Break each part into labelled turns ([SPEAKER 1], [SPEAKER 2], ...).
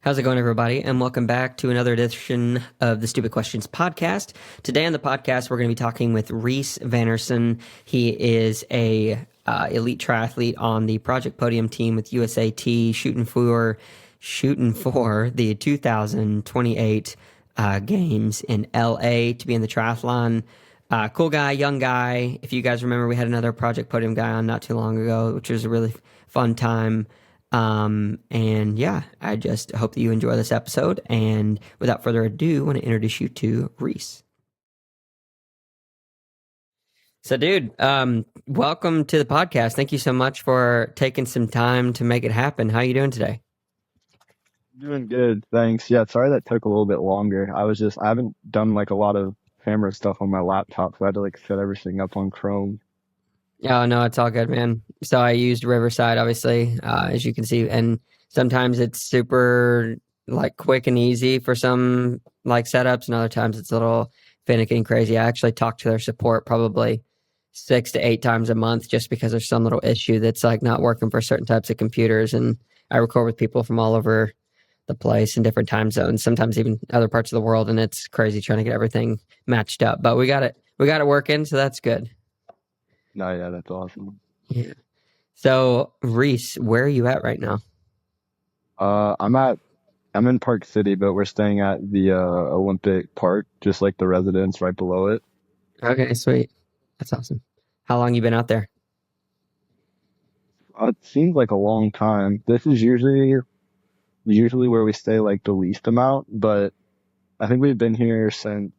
[SPEAKER 1] How's it going, everybody? And welcome back to another edition of the Stupid Questions podcast. Today on the podcast, we're going to be talking with Reese Vannerson. He is a elite triathlete on the Project Podium team with USAT, shooting for the 2028 games in LA to be in the triathlon. Cool guy, young guy. If you guys remember, we had another Project Podium guy on not too long ago, which was a really fun time. And yeah, I just hope that you enjoy this episode. And without further ado, I want to introduce you to Reese. So, dude, welcome to the podcast. Thank you so much for taking some time to make it happen. How are you doing today?
[SPEAKER 2] Doing good, thanks. Yeah, sorry that took a little bit longer. I haven't done like a lot of camera stuff on my laptop, so I had to like set everything up on Chrome.
[SPEAKER 1] Oh, no, it's all good, man. So I used Riverside, obviously, as you can see, and sometimes it's super like quick and easy for some like setups, and other times it's a little finicky and crazy. I actually talk to their support probably 6 to 8 times a month just because there's some little issue that's like not working for certain types of computers. And I record with people from all over the place in different time zones, sometimes even other parts of the world, and it's crazy trying to get everything matched up. But we got it working, so that's good.
[SPEAKER 2] No, yeah, that's awesome.
[SPEAKER 1] Yeah. So, Reese, where are you at right now?
[SPEAKER 2] I'm in Park City, but we're staying at the Olympic Park, just like the residence right below it.
[SPEAKER 1] Okay, sweet. That's awesome. How long you been out there?
[SPEAKER 2] It seems like a long time. This is usually where we stay like the least amount, but I think we've been here since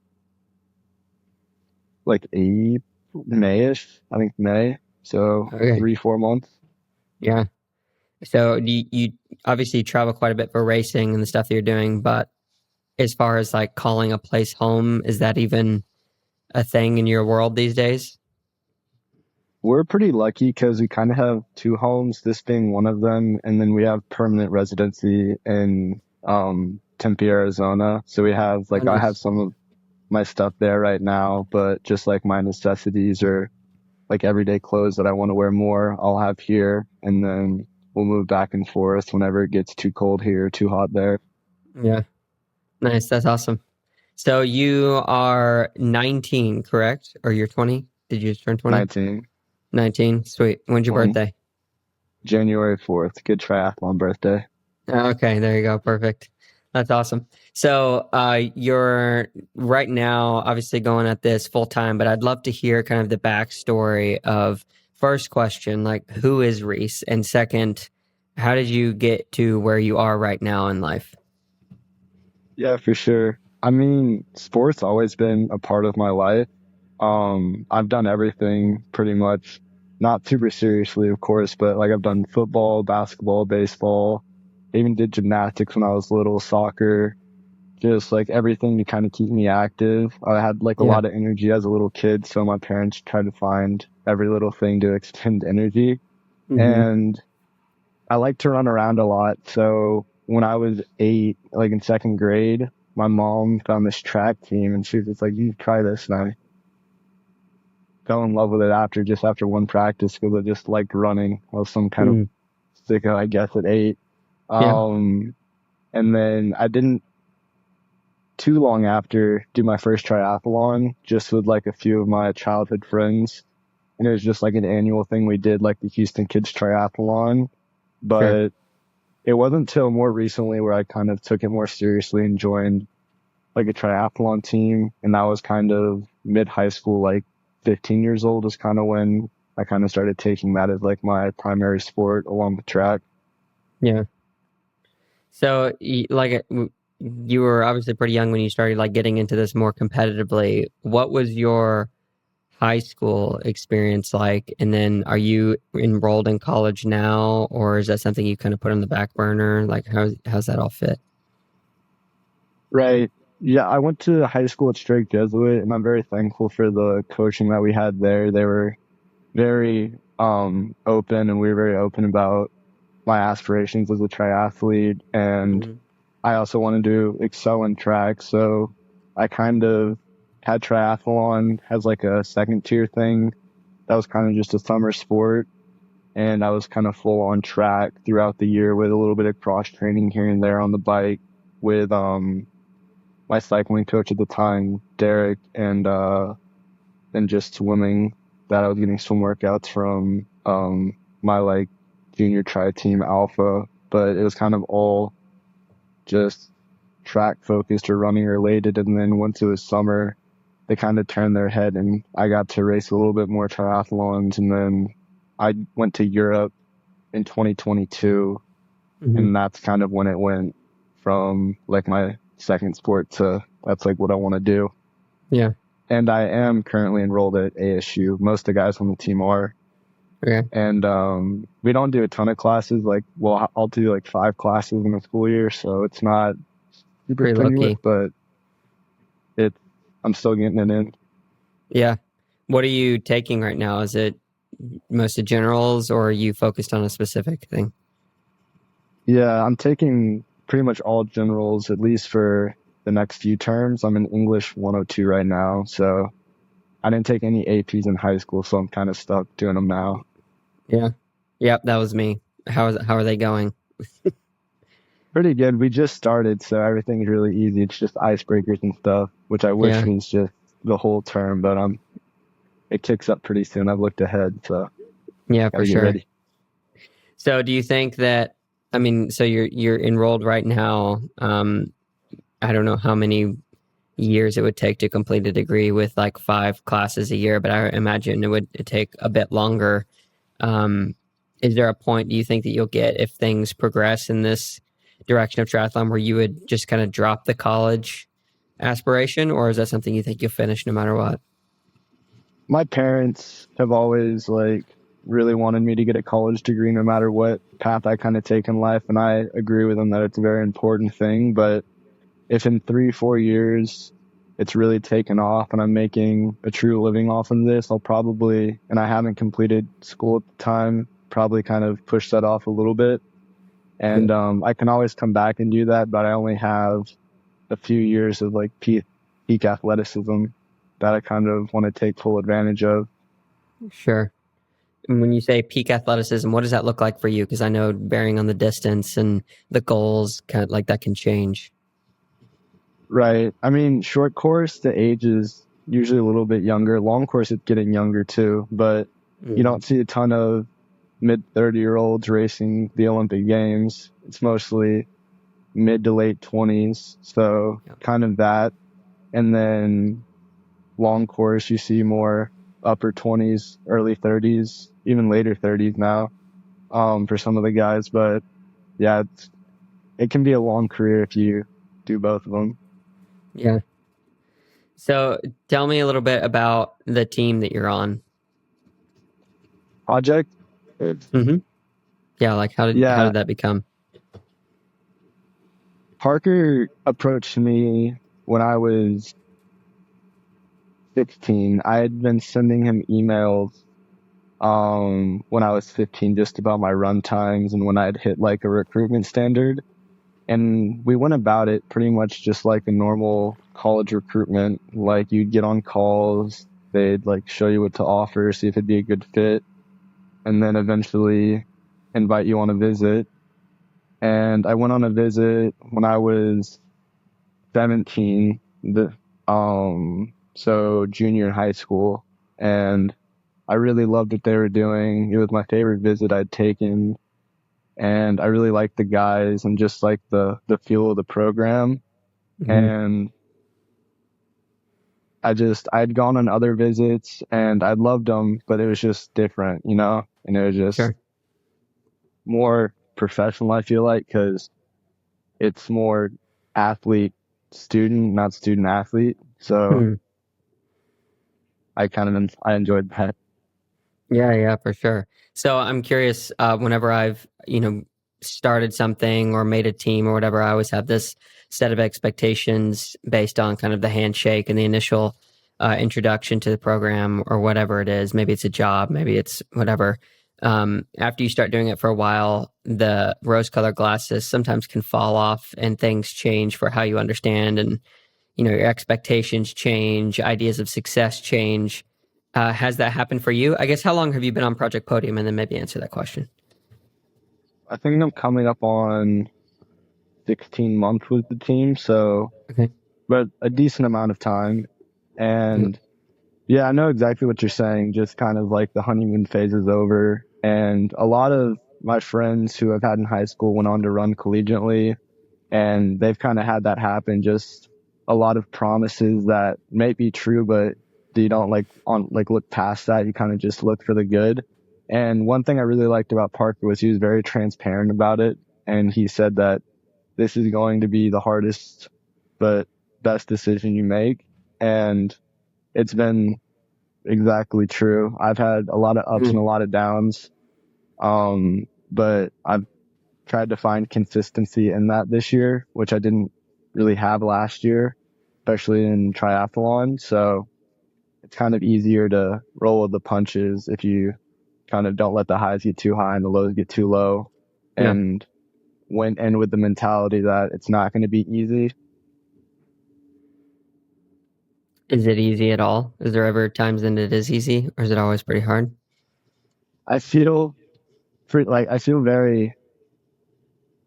[SPEAKER 2] like Mayish. I think May. So
[SPEAKER 1] Okay.
[SPEAKER 2] 3-4 months.
[SPEAKER 1] Yeah. So you obviously travel quite a bit for racing and the stuff that you're doing, but as far as like calling a place home, is that even a thing in your world these days?
[SPEAKER 2] We're pretty lucky because we kind of have two homes, this being one of them, and then we have permanent residency in Tempe, Arizona. So we have
[SPEAKER 1] Oh,
[SPEAKER 2] like I have
[SPEAKER 1] nice.
[SPEAKER 2] some of my stuff there right now, but just like my necessities or like everyday clothes that I want to wear more, I'll have here, and then we'll move back and forth whenever it gets too cold here, too hot there.
[SPEAKER 1] Yeah. Nice. That's awesome. So you are 19, correct? Or you're 20? Did you just turn 20?
[SPEAKER 2] 19.
[SPEAKER 1] 19. Sweet. When's your
[SPEAKER 2] Mhm.
[SPEAKER 1] birthday?
[SPEAKER 2] January 4th. Good triathlon birthday.
[SPEAKER 1] Okay, there you go. Perfect. That's awesome. So you're right now obviously going at this full time, but I'd love to hear kind of the backstory of first question, like who is Reese? And second, how did you get to where you are right now in life?
[SPEAKER 2] Yeah, for sure. I mean, sports always been a part of my life. I've done everything pretty much, not super seriously, of course, but like I've done football, basketball, baseball, even did gymnastics when I was little, soccer, just like everything to kind of keep me active. I had like a
[SPEAKER 1] Yeah.
[SPEAKER 2] lot of energy as a little kid, so my parents tried to find every little thing to extend energy.
[SPEAKER 1] Hmm.
[SPEAKER 2] And I like to run around a lot. So when I was 8, like in second grade, my mom found this track team and she was just like, you should try this. And I fell in love with it after one practice because I just liked running. I was some kind of
[SPEAKER 1] Mm.
[SPEAKER 2] sicko, I guess, at 8.
[SPEAKER 1] Yeah.
[SPEAKER 2] Um, and then I didn't too long after do my first triathlon just with like a few of my childhood friends. And it was just like an annual thing we did, like the Houston Kids Triathlon.
[SPEAKER 1] Sure.
[SPEAKER 2] But it wasn't until more recently where I kind of took it more seriously and joined like a triathlon team. And that was kind of mid high school, like 15 years old is kind of when I kind of started taking that as like my primary sport along with track.
[SPEAKER 1] Yeah. So you were obviously pretty young when you started like getting into this more competitively. What was your high school experience like? And then are you enrolled in college now, or is that something you kind of put on the back burner? Like how's that all fit?
[SPEAKER 2] Right. Yeah, I went to high school at Strake Jesuit and I'm very thankful for the coaching that we had there. They were very open and we were very open about my aspirations as a triathlete and
[SPEAKER 1] Mm,
[SPEAKER 2] I also wanted to excel in track. So I kind of had triathlon as like a second tier thing. That was kind of just a summer sport. and I was kind of full on track throughout the year with a little bit of cross training here and there on the bike with my cycling coach at the time, Derek, and just swimming that I was getting swim workouts from my like junior tri team Alpha, but it was kind of all just track focused or running related. And then once it was summer, they kind of turned their head and I got to race a little bit more triathlons. And then I went to Europe in 2022, and that's kind of when it went from like my second sport to that's like what I want to do.
[SPEAKER 1] Yeah.
[SPEAKER 2] And I am currently enrolled at ASU. Most of the guys on the team are.
[SPEAKER 1] Okay.
[SPEAKER 2] And we don't do a ton of classes. Like, well, I'll do like 5 classes in a school year, so it's not super
[SPEAKER 1] Pretty
[SPEAKER 2] strenuous,
[SPEAKER 1] low-key.
[SPEAKER 2] but I'm still getting it in.
[SPEAKER 1] Yeah. What are you taking right now? Is it most of generals, or are you focused on a specific thing?
[SPEAKER 2] Yeah, I'm taking pretty much all generals, at least for the next few terms. I'm in English 102 right now, so I didn't take any APs in high school, so I'm kind of stuck doing them now.
[SPEAKER 1] Yeah. Yep, that was me. How are they going?
[SPEAKER 2] Pretty good. We just started, so everything's really easy. It's just icebreakers and stuff, which I wish
[SPEAKER 1] Yeah.
[SPEAKER 2] was just the whole term, but it kicks up pretty soon. I've looked ahead, so
[SPEAKER 1] Yeah, for
[SPEAKER 2] gotta get
[SPEAKER 1] sure.
[SPEAKER 2] ready.
[SPEAKER 1] So do you think that, I mean, so you're enrolled right now. I don't know how many years it would take to complete a degree with like 5 classes a year, but I imagine it would take a bit longer. Is there a point, do you think, that you'll get, if things progress in this direction of triathlon, where you would just kind of drop the college aspiration, or is that something you think you'll finish no matter what?
[SPEAKER 2] My parents have always like really wanted me to get a college degree no matter what path I kind of take in life, and I agree with them that it's a very important thing. But if in 3, 4 years it's really taken off and I'm making a true living off of this, I'll probably, and I haven't completed school at the time, probably kind of push that off a little bit. And I can always come back and do that, but I only have a few years of like peak athleticism that I kind of want to take full advantage of.
[SPEAKER 1] Sure. And when you say peak athleticism, what does that look like for you? Because I know, bearing on the distance and the goals, kind of like that can change.
[SPEAKER 2] Right. I mean, short course, the age is usually a little bit younger. Long course, it's getting younger too, but you don't see a ton of mid 30-year-olds racing the Olympic Games. It's mostly mid to late 20s. So kind of that. And then long course, you see more upper 20s, early 30s, even later 30s now, for some of the guys. But yeah, it can be a long career if you do both of them.
[SPEAKER 1] Yeah. So tell me a little bit about the team that you're on.
[SPEAKER 2] Project?
[SPEAKER 1] Yeah, like how did
[SPEAKER 2] Yeah,
[SPEAKER 1] that become?
[SPEAKER 2] Parker approached me when I was 16. I had been sending him emails when I was 15 just about my run times and when I'd hit like a recruitment standard. And we went about it pretty much just like a normal college recruitment. Like you'd get on calls, they'd like show you what to offer, see if it'd be a good fit, and then eventually invite you on a visit. And I went on a visit when I was 17, so junior in high school, and I really loved what they were doing. It was my favorite visit I'd taken, and I really liked the guys and just like the feel of the program. And I'd gone on other visits and I loved them, but it was just different, you know, and it was just
[SPEAKER 1] Sure.
[SPEAKER 2] more professional, I feel like, because it's more athlete student, not student athlete. So I enjoyed that.
[SPEAKER 1] Yeah, for sure. So I'm curious, whenever I've, started something or made a team or whatever, I always have this set of expectations based on kind of the handshake and the initial introduction to the program or whatever it is. Maybe it's a job, maybe it's whatever. After you start doing it for a while, the rose-colored glasses sometimes can fall off and things change for how you understand, and your expectations change, ideas of success change. Has that happened for you? I guess how long have you been on Project Podium, and then maybe answer that question.
[SPEAKER 2] I think I'm coming up on 16 months with the team, so
[SPEAKER 1] Okay.
[SPEAKER 2] but a decent amount of time.
[SPEAKER 1] Yep.
[SPEAKER 2] And yeah, I know exactly what you're saying. Just kind of like the honeymoon phase is over. And a lot of my friends who I've had in high school went on to run collegiately, and they've kind of had that happen. Just a lot of promises that may be true, but you don't look past that. You kind of just look for the good. And one thing I really liked about Parker was he was very transparent about it. And he said that this is going to be the hardest but best decision you make. And it's been exactly true. I've had a lot of ups and
[SPEAKER 1] Mm.
[SPEAKER 2] a lot of downs. But I've tried to find consistency in that this year, which I didn't really have last year, especially in triathlon. So it's kind of easier to roll with the punches if you kind of don't let the highs get too high and the lows get too low,
[SPEAKER 1] Yeah.
[SPEAKER 2] and went in with the mentality that it's not going to be easy.
[SPEAKER 1] Is it easy at all? Is there ever times when it is easy, or is it always pretty hard?
[SPEAKER 2] I feel I feel very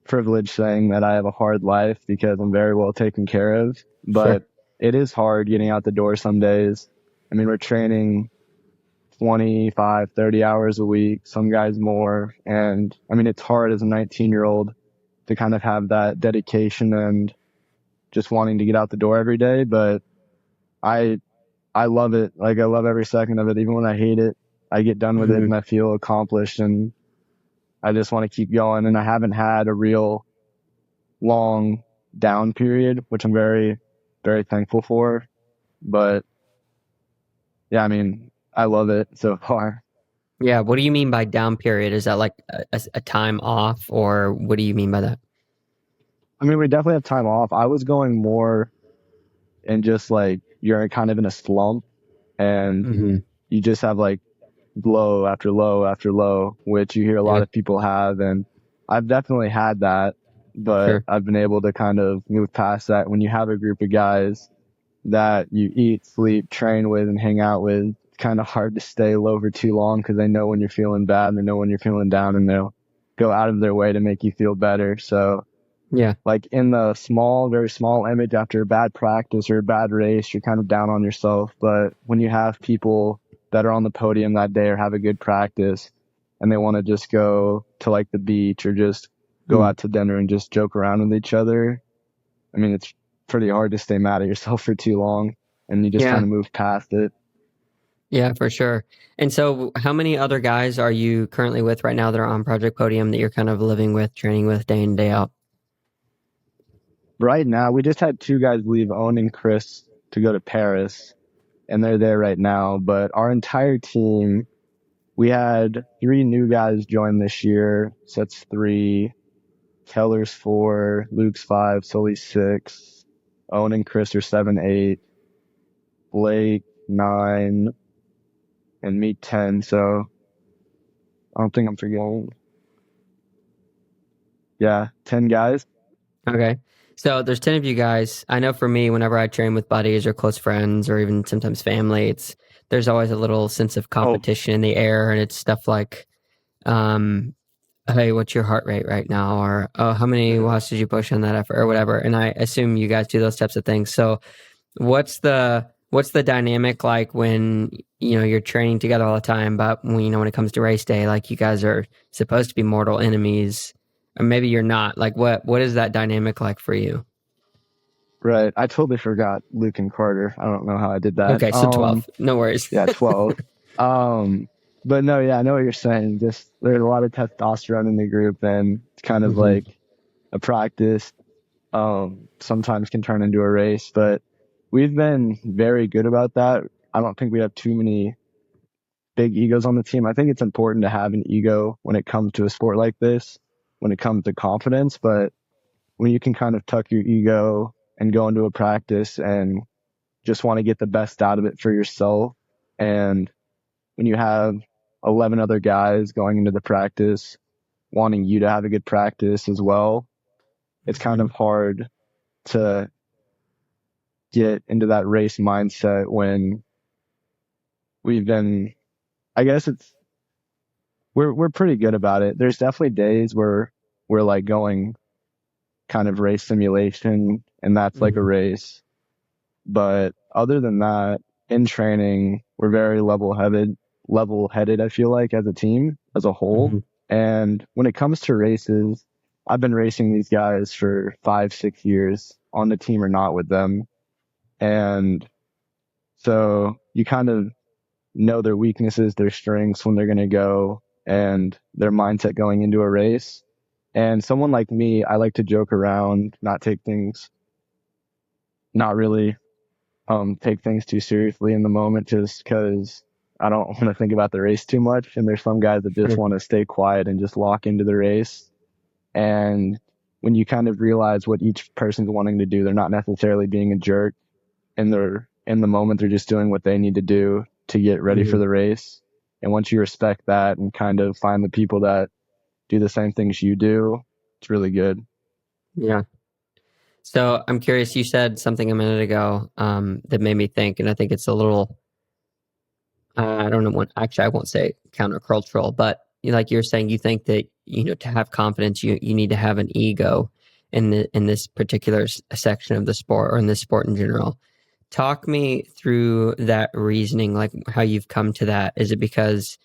[SPEAKER 2] privileged saying that I have a hard life because I'm very well taken care of,
[SPEAKER 1] Sure.
[SPEAKER 2] but it is hard getting out the door some days. I mean, we're training 25, 30 hours a week, some guys more. And I mean, it's hard as a 19-year-old to kind of have that dedication and just wanting to get out the door every day. But I, I love it. Like I love every second of it. Even when I hate it, I get done with it
[SPEAKER 1] Hmm.
[SPEAKER 2] and I feel accomplished and I just want to keep going. And I haven't had a real long down period, which I'm very, very thankful for. But yeah, I mean, I love it so far.
[SPEAKER 1] Yeah. What do you mean by down period? Is that like a time off, or what do you mean by that?
[SPEAKER 2] I mean, we definitely have time off. I was going more in just like you're kind of in a slump and
[SPEAKER 1] Hmm.
[SPEAKER 2] you just have like low after low after low, which you hear a lot
[SPEAKER 1] Yeah.
[SPEAKER 2] of people have. And I've definitely had that, but
[SPEAKER 1] Sure.
[SPEAKER 2] I've been able to kind of move past that. When you have a group of guys that you eat, sleep, train with, and hang out with, it's kind of hard to stay low for too long because they know when you're feeling bad and they know when you're feeling down and they'll go out of their way to make you feel better. So
[SPEAKER 1] Yeah.
[SPEAKER 2] like in the small, very small image after a bad practice or a bad race, you're kind of down on yourself. But when you have people that are on the podium that day or have a good practice and they want to just go to like the beach or just go
[SPEAKER 1] Mm.
[SPEAKER 2] out to dinner and just joke around with each other, I mean, it's pretty hard to stay mad at yourself for too long and you just kind
[SPEAKER 1] Yeah.
[SPEAKER 2] of move past it.
[SPEAKER 1] Yeah, for sure. And so, how many other guys are you currently with right now that are on Project Podium that you're kind of living with, training with day in, day out?
[SPEAKER 2] Right now, we just had two guys leave, Owen and Chris, to go to Paris, and they're there right now. But our entire team, we had three new guys join this year. So that's three. Keller's four, Luke's five, Sully's six, Owen and Chris are seven, eight, Blake nine, and me 10. So I don't think I'm forgetting. Yeah, 10 guys.
[SPEAKER 1] Okay. So there's 10 of you guys. I know for me, whenever I train with buddies or close friends or even sometimes family, there's always a little sense of
[SPEAKER 2] Oh,
[SPEAKER 1] competition in the air, and it's stuff like, um, hey, what's your heart rate right now? Or, oh, how many
[SPEAKER 2] yeah.
[SPEAKER 1] watts did you push on that effort or whatever? And I assume you guys do those types of things. So what's the dynamic like when you're training together all the time, but when it comes to race day, like you guys are supposed to be mortal enemies, or maybe you're not. Like what is that dynamic like for you?
[SPEAKER 2] Right. I totally forgot Luke and Carter. I don't know how I did that.
[SPEAKER 1] Okay, so 12. No worries.
[SPEAKER 2] Yeah, 12. Um, but no, yeah, I know what you're saying. Just there's a lot of testosterone in the group and it's kind of
[SPEAKER 1] Hmm.
[SPEAKER 2] like a practice, sometimes can turn into a race, but we've been very good about that. I don't think we have too many big egos on the team. I think it's important to have an ego when it comes to a sport like this, when it comes to confidence, but when you can kind of tuck your ego and go into a practice and just want to get the best out of it for yourself. And when you have 11 other guys going into the practice wanting you to have a good practice as well, it's kind
[SPEAKER 1] Hmm.
[SPEAKER 2] of hard to get into that race mindset when we've been, I guess we're pretty good about it. There's definitely days where we're like going kind of race simulation and that's like a
[SPEAKER 1] Hmm.
[SPEAKER 2] race. But other than that, in training, we're very level headed, I feel like, as a team, as a whole.
[SPEAKER 1] Hmm.
[SPEAKER 2] And when it comes to races, I've been racing these guys for 5, 6 years on the team or not with them. And so you kind of know their weaknesses, their strengths when they're going to go and their mindset going into a race. And someone like me, I like to joke around, not really take things too seriously in the moment just because I don't want to think about the race too much. And there's some guys that just
[SPEAKER 1] Sure.
[SPEAKER 2] want to stay quiet and just lock into the race. And when you kind of realize what each person's wanting to do, they're not necessarily being a jerk and they're in the moment, they're just doing what they need to do to get ready for
[SPEAKER 1] Hmm.
[SPEAKER 2] the race. And once you respect that and kind of find the people that do the same things you do, it's really good.
[SPEAKER 1] Yeah. So I'm curious, you said something a minute ago that made me think, and I think it's a little, I don't know what, actually, I won't say countercultural, but like you're saying, you think that, to have confidence, you need to have an ego in this particular section of the sport or in this sport in general. Talk me through that reasoning, like how you've come to that. Is it because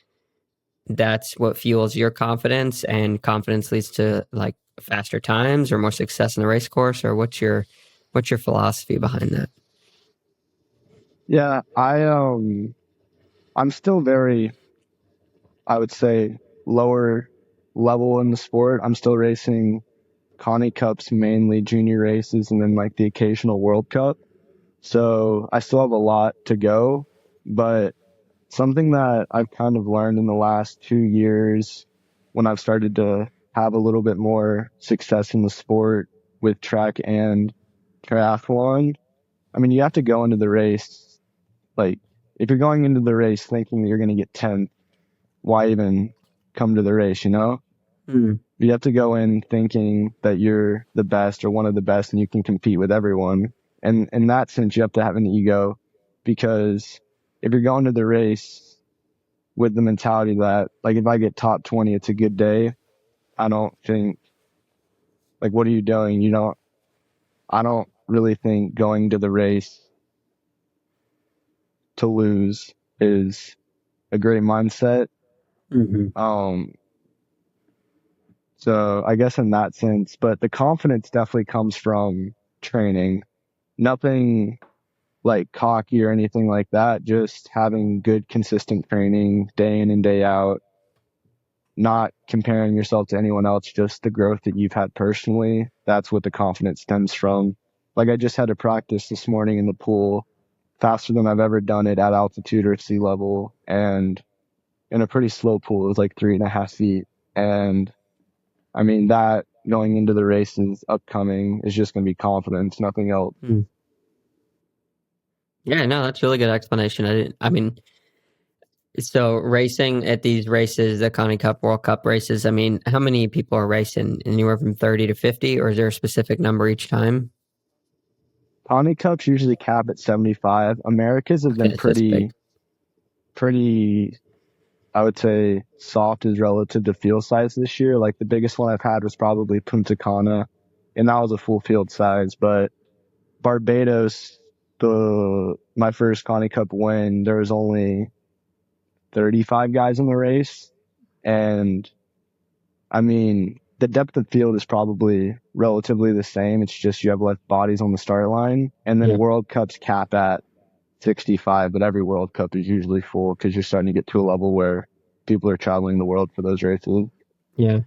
[SPEAKER 1] that's what fuels your confidence and confidence leads to like faster times or more success in the race course, or what's your philosophy behind that?
[SPEAKER 2] Yeah, I'm still very, I would say, lower level in the sport. I'm still racing Connie Cups, mainly junior races, and then like the occasional World Cup. So I still have a lot to go, but something that I've kind of learned in the last 2 years when I've started to have a little bit more success in the sport with track and triathlon. I mean, you have to go into the race. Like, if you're going into the race thinking that you're going to get 10th, why even come to the race, you know?
[SPEAKER 1] Mm.
[SPEAKER 2] You have to go in thinking that you're the best or one of the best and you can compete with everyone. And in that sense, you have to have an ego because if you're going to the race with the mentality that, like, if I get top 20, it's a good day, I don't think, like, what are you doing? I don't really think going to the race to lose is a great mindset.
[SPEAKER 1] Hmm.
[SPEAKER 2] Um, so I guess in that sense, but the confidence definitely comes from training. Nothing like cocky or anything like that. Just having good, consistent training day in and day out, not comparing yourself to anyone else, just the growth that you've had personally. That's what the confidence stems from. Like I just had a practice this morning in the pool faster than I've ever done it at altitude or sea level and in a pretty slow pool. It was like 3.5 feet. And I mean, that going into the races upcoming is just going to be confidence, nothing else.
[SPEAKER 1] Mm. Yeah, no, that's a really good explanation. I mean, so racing at these races, the Connie Cup, World Cup races, I mean, how many people are racing? Anywhere from 30 to 50, or is there a specific number each time?
[SPEAKER 2] Pawnee Cups usually cap at 75. Americas have been
[SPEAKER 1] Okay, so it's big.
[SPEAKER 2] pretty, I would say, soft as relative to field size this year. Like the biggest one I've had was probably Punta Cana, and that was a full field size. But Barbados, my first Connie Cup win, there was only 35 guys in the race, and I mean, the depth of field is probably relatively the same. It's just you have less bodies on the start line. And then
[SPEAKER 1] Yeah.
[SPEAKER 2] World Cups cap at 65, but every World Cup is usually full because you're starting to get to a level where people are traveling the world for those races.
[SPEAKER 1] Yeah.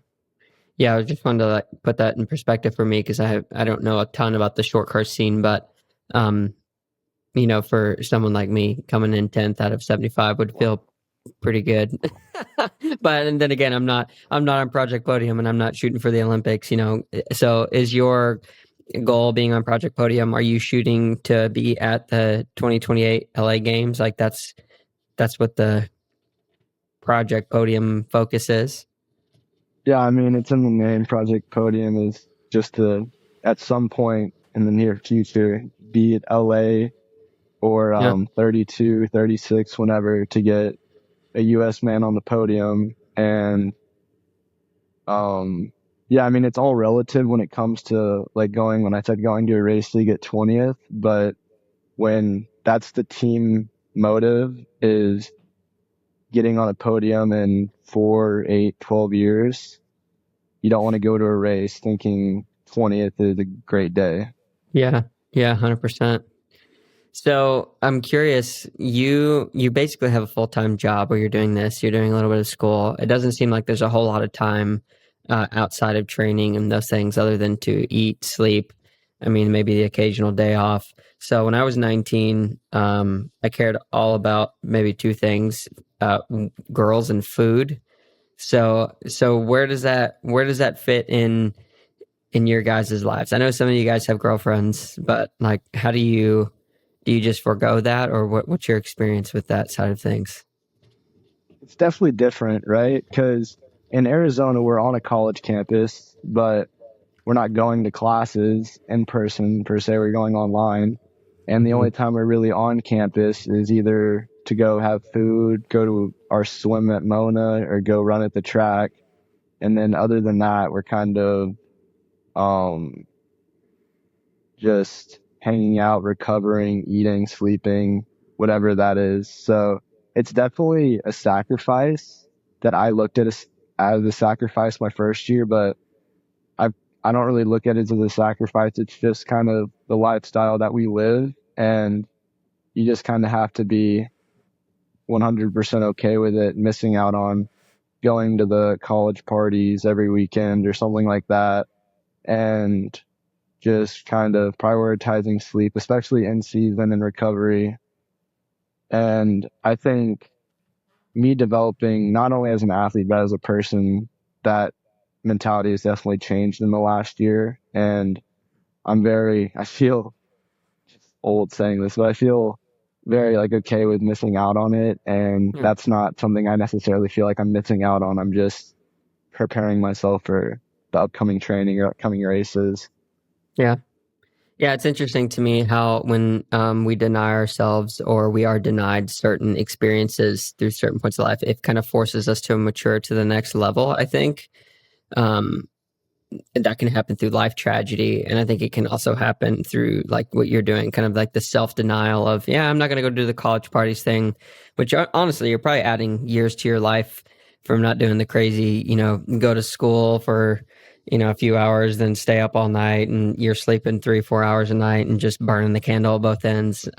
[SPEAKER 1] Yeah, I just wanted to like put that in perspective for me because I don't know a ton about the short course scene, but um, for someone like me coming in 10th out of 75 would feel pretty good. But and then again, I'm not on Project Podium and I'm not shooting for the Olympics, you know. So is your goal being on Project Podium? Are you shooting to be at the 2028 LA Games? Like that's what the Project Podium focus is.
[SPEAKER 2] Yeah, I mean, it's in the name. Project Podium is just to, at some point in the near future, be at LA or
[SPEAKER 1] Yeah.
[SPEAKER 2] 32, 36, whenever, to get a US man on the podium. And um, yeah, I mean, it's all relative when it comes to like going, when I said going to a race to get 20th, but when that's the team motive is getting on a podium in 4, 8, 12 years, you don't want to go to a race thinking 20th is a great day.
[SPEAKER 1] Yeah. Yeah. 100%. So I'm curious, you basically have a full-time job where you're doing this, you're doing a little bit of school. It doesn't seem like there's a whole lot of time outside of training and those things other than to eat, sleep. I mean, maybe the occasional day off. So when I was 19, I cared all about maybe two things, girls and food. So where does that fit in your guys' lives? I know some of you guys have girlfriends, but like, how do you just forego that, or what's your experience with that side of things?
[SPEAKER 2] It's definitely different, right? Because in Arizona, we're on a college campus, but we're not going to classes in person per se. We're going online. And the
[SPEAKER 1] Hmm.
[SPEAKER 2] only time we're really on campus is either to go have food, go to our swim at Mona, or go run at the track. And then other than that, we're kind of um, just hanging out, recovering, eating, sleeping, whatever that is. So it's definitely a sacrifice that I looked at as a sacrifice my first year, but I I don't really look at it as a sacrifice. It's just kind of the lifestyle that we live, and you just kind of have to be 100% okay with it, missing out on going to the college parties every weekend or something like that, and just kind of prioritizing sleep, especially in season and recovery. And I think me developing not only as an athlete, but as a person, that mentality has definitely changed in the last year. And I feel old saying this, but I feel very like okay with missing out on it. And
[SPEAKER 1] Yeah.
[SPEAKER 2] that's not something I necessarily feel like I'm missing out on. I'm just preparing myself for the upcoming training or upcoming races.
[SPEAKER 1] Yeah. Yeah, it's interesting to me how when we deny ourselves or we are denied certain experiences through certain points of life, it kind of forces us to mature to the next level, I think. Um, and that can happen through life tragedy, and I think it can also happen through like what you're doing, kind of like the self-denial of, yeah, I'm not going to go do the college parties thing, which honestly you're probably adding years to your life from not doing the crazy, go to school for a few hours, then stay up all night, and you're sleeping 3 4 hours a night and just burning the candle at both ends.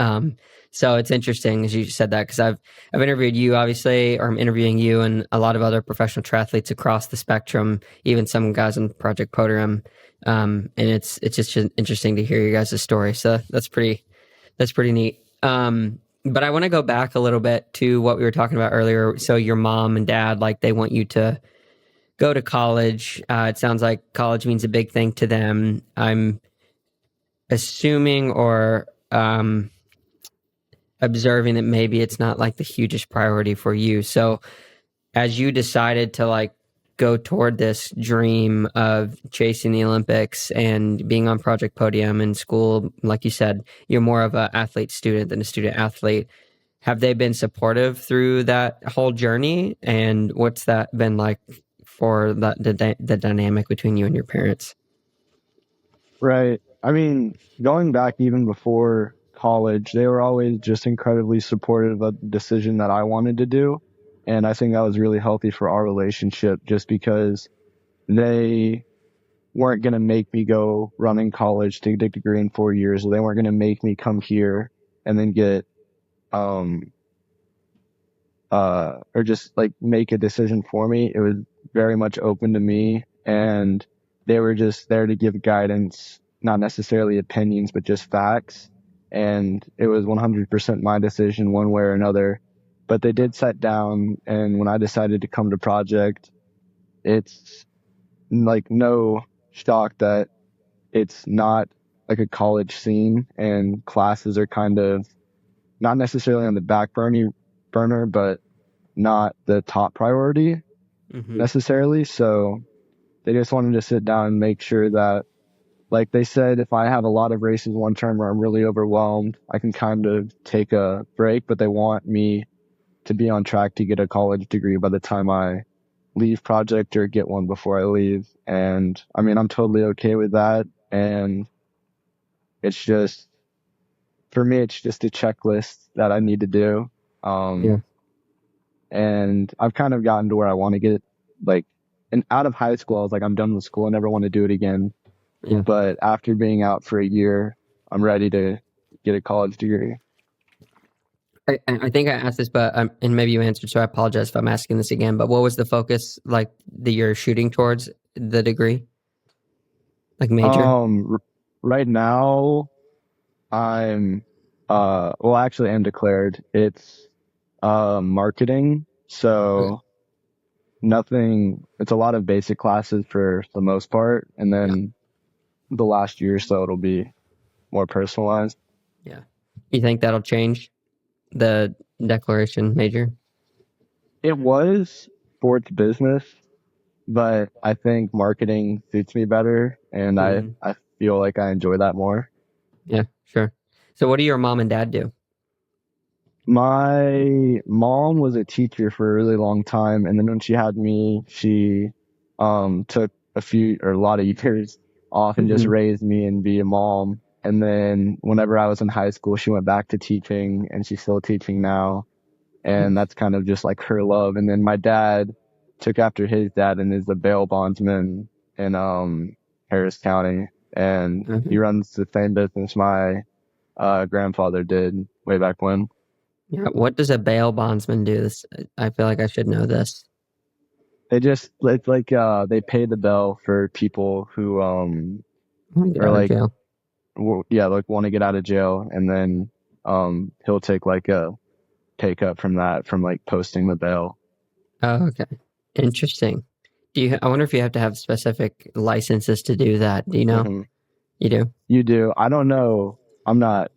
[SPEAKER 1] So it's interesting as you said that, because I've interviewed you, obviously, or I'm interviewing you and a lot of other professional triathletes across the spectrum, even some guys on Project Podium. And it's just interesting to hear your guys' story. So that's pretty neat. But I want to go back a little bit to what we were talking about earlier. So your mom and dad, like, they want you to go to college. It sounds like college means a big thing to them. I'm assuming or observing that maybe it's not like the hugest priority for you. So as you decided to like go toward this dream of chasing the Olympics and being on Project Podium in school, like you said, you're more of an athlete student than a student athlete. Have they been supportive through that whole journey? And what's that been like for the dynamic between you and your parents?
[SPEAKER 2] Right. I mean, going back even before college, they were always just incredibly supportive of the decision that I wanted to do. And I think that was really healthy for our relationship just because they weren't going to make me go run in college to get a degree in 4 years. They weren't going to make me come here and then get, um, or just like make a decision for me. It was very much open to me, and they were just there to give guidance, not necessarily opinions, but just facts. And it was 100% my decision one way or another. But they did sit down, and when I decided to come to Project, it's like no shock that it's not like a college scene, and classes are kind of not necessarily on the burner, but not the top priority
[SPEAKER 1] Mm-hmm.
[SPEAKER 2] necessarily. So they just wanted to sit down and make sure that like they said, if I have a lot of races one term or I'm really overwhelmed, I can kind of take a break, but they want me to be on track to get a college degree by the time I leave project or get one before I leave. And I mean, I'm totally okay with that. And it's just, for me, it's just a checklist that I need to do.
[SPEAKER 1] Yeah.
[SPEAKER 2] Um, and I've kind of gotten to where I want to get, like, and out of high school, I was like, I'm done with school. I never want to do it again.
[SPEAKER 1] Yeah.
[SPEAKER 2] But after being out for a year, I'm ready to get a college degree.
[SPEAKER 1] I think I asked this, but and maybe you answered, so I apologize if I'm asking this again. But what was the focus like that you're shooting towards the degree, like major?
[SPEAKER 2] Right now, I'm, well, actually, I'm declared. It's, marketing.
[SPEAKER 1] Okay.
[SPEAKER 2] So nothing, it's a lot of basic classes for the most part. And
[SPEAKER 1] Yeah.
[SPEAKER 2] then the last year or so, it'll be more personalized.
[SPEAKER 1] Yeah. You think that'll change the declaration major?
[SPEAKER 2] It was sports business, but I think marketing suits me better. And
[SPEAKER 1] Hmm.
[SPEAKER 2] I feel like I enjoy that more.
[SPEAKER 1] Yeah, sure. So, what do your mom and dad do?
[SPEAKER 2] My mom was a teacher for a really long time, and then when she had me, she took a few or a lot of years off and just
[SPEAKER 1] Hmm.
[SPEAKER 2] raised me and be a mom. And then whenever I was in high school, she went back to teaching, and she's still teaching now. And that's kind of just like her love. And then my dad took after his dad and is the bail bondsman in Harris County, and he
[SPEAKER 1] Hmm.
[SPEAKER 2] runs the same business my grandfather did way back when.
[SPEAKER 1] Yeah. What does a bail bondsman do? This, I feel like I should know this.
[SPEAKER 2] They just it's like they pay the bill for people who
[SPEAKER 1] I want to get
[SPEAKER 2] are
[SPEAKER 1] out of
[SPEAKER 2] like
[SPEAKER 1] jail.
[SPEAKER 2] yeah, like want to get out of jail, and then he'll take like a pay cut from that from like posting the bail.
[SPEAKER 1] Oh, okay. Interesting. Do you? I wonder if you have to have specific licenses to do that. Do you know?
[SPEAKER 2] Hmm.
[SPEAKER 1] You do.
[SPEAKER 2] You do. I don't know. I'm not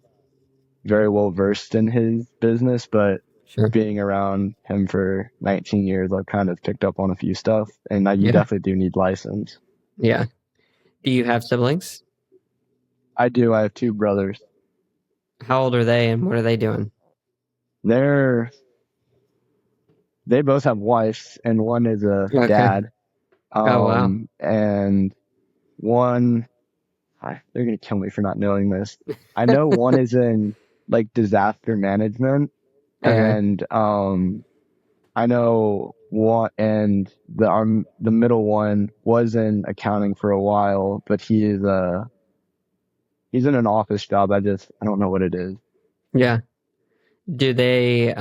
[SPEAKER 2] very well versed in his business, but
[SPEAKER 1] Sure.
[SPEAKER 2] being around him for 19 years, I've kind of picked up on a few stuff, and you
[SPEAKER 1] Yeah.
[SPEAKER 2] definitely do need license.
[SPEAKER 1] Yeah. Do you have siblings?
[SPEAKER 2] I do. I have two brothers.
[SPEAKER 1] How old are they, and what are they doing?
[SPEAKER 2] They're they both have wives, and one is a
[SPEAKER 1] Okay.
[SPEAKER 2] dad.
[SPEAKER 1] Oh wow.
[SPEAKER 2] And one, they're gonna kill me for not knowing this. I know one is in like disaster management,
[SPEAKER 1] Okay.
[SPEAKER 2] and I know one, and the middle one was in accounting for a while, but he's in an office job. I don't know what it is.
[SPEAKER 1] Yeah. Do they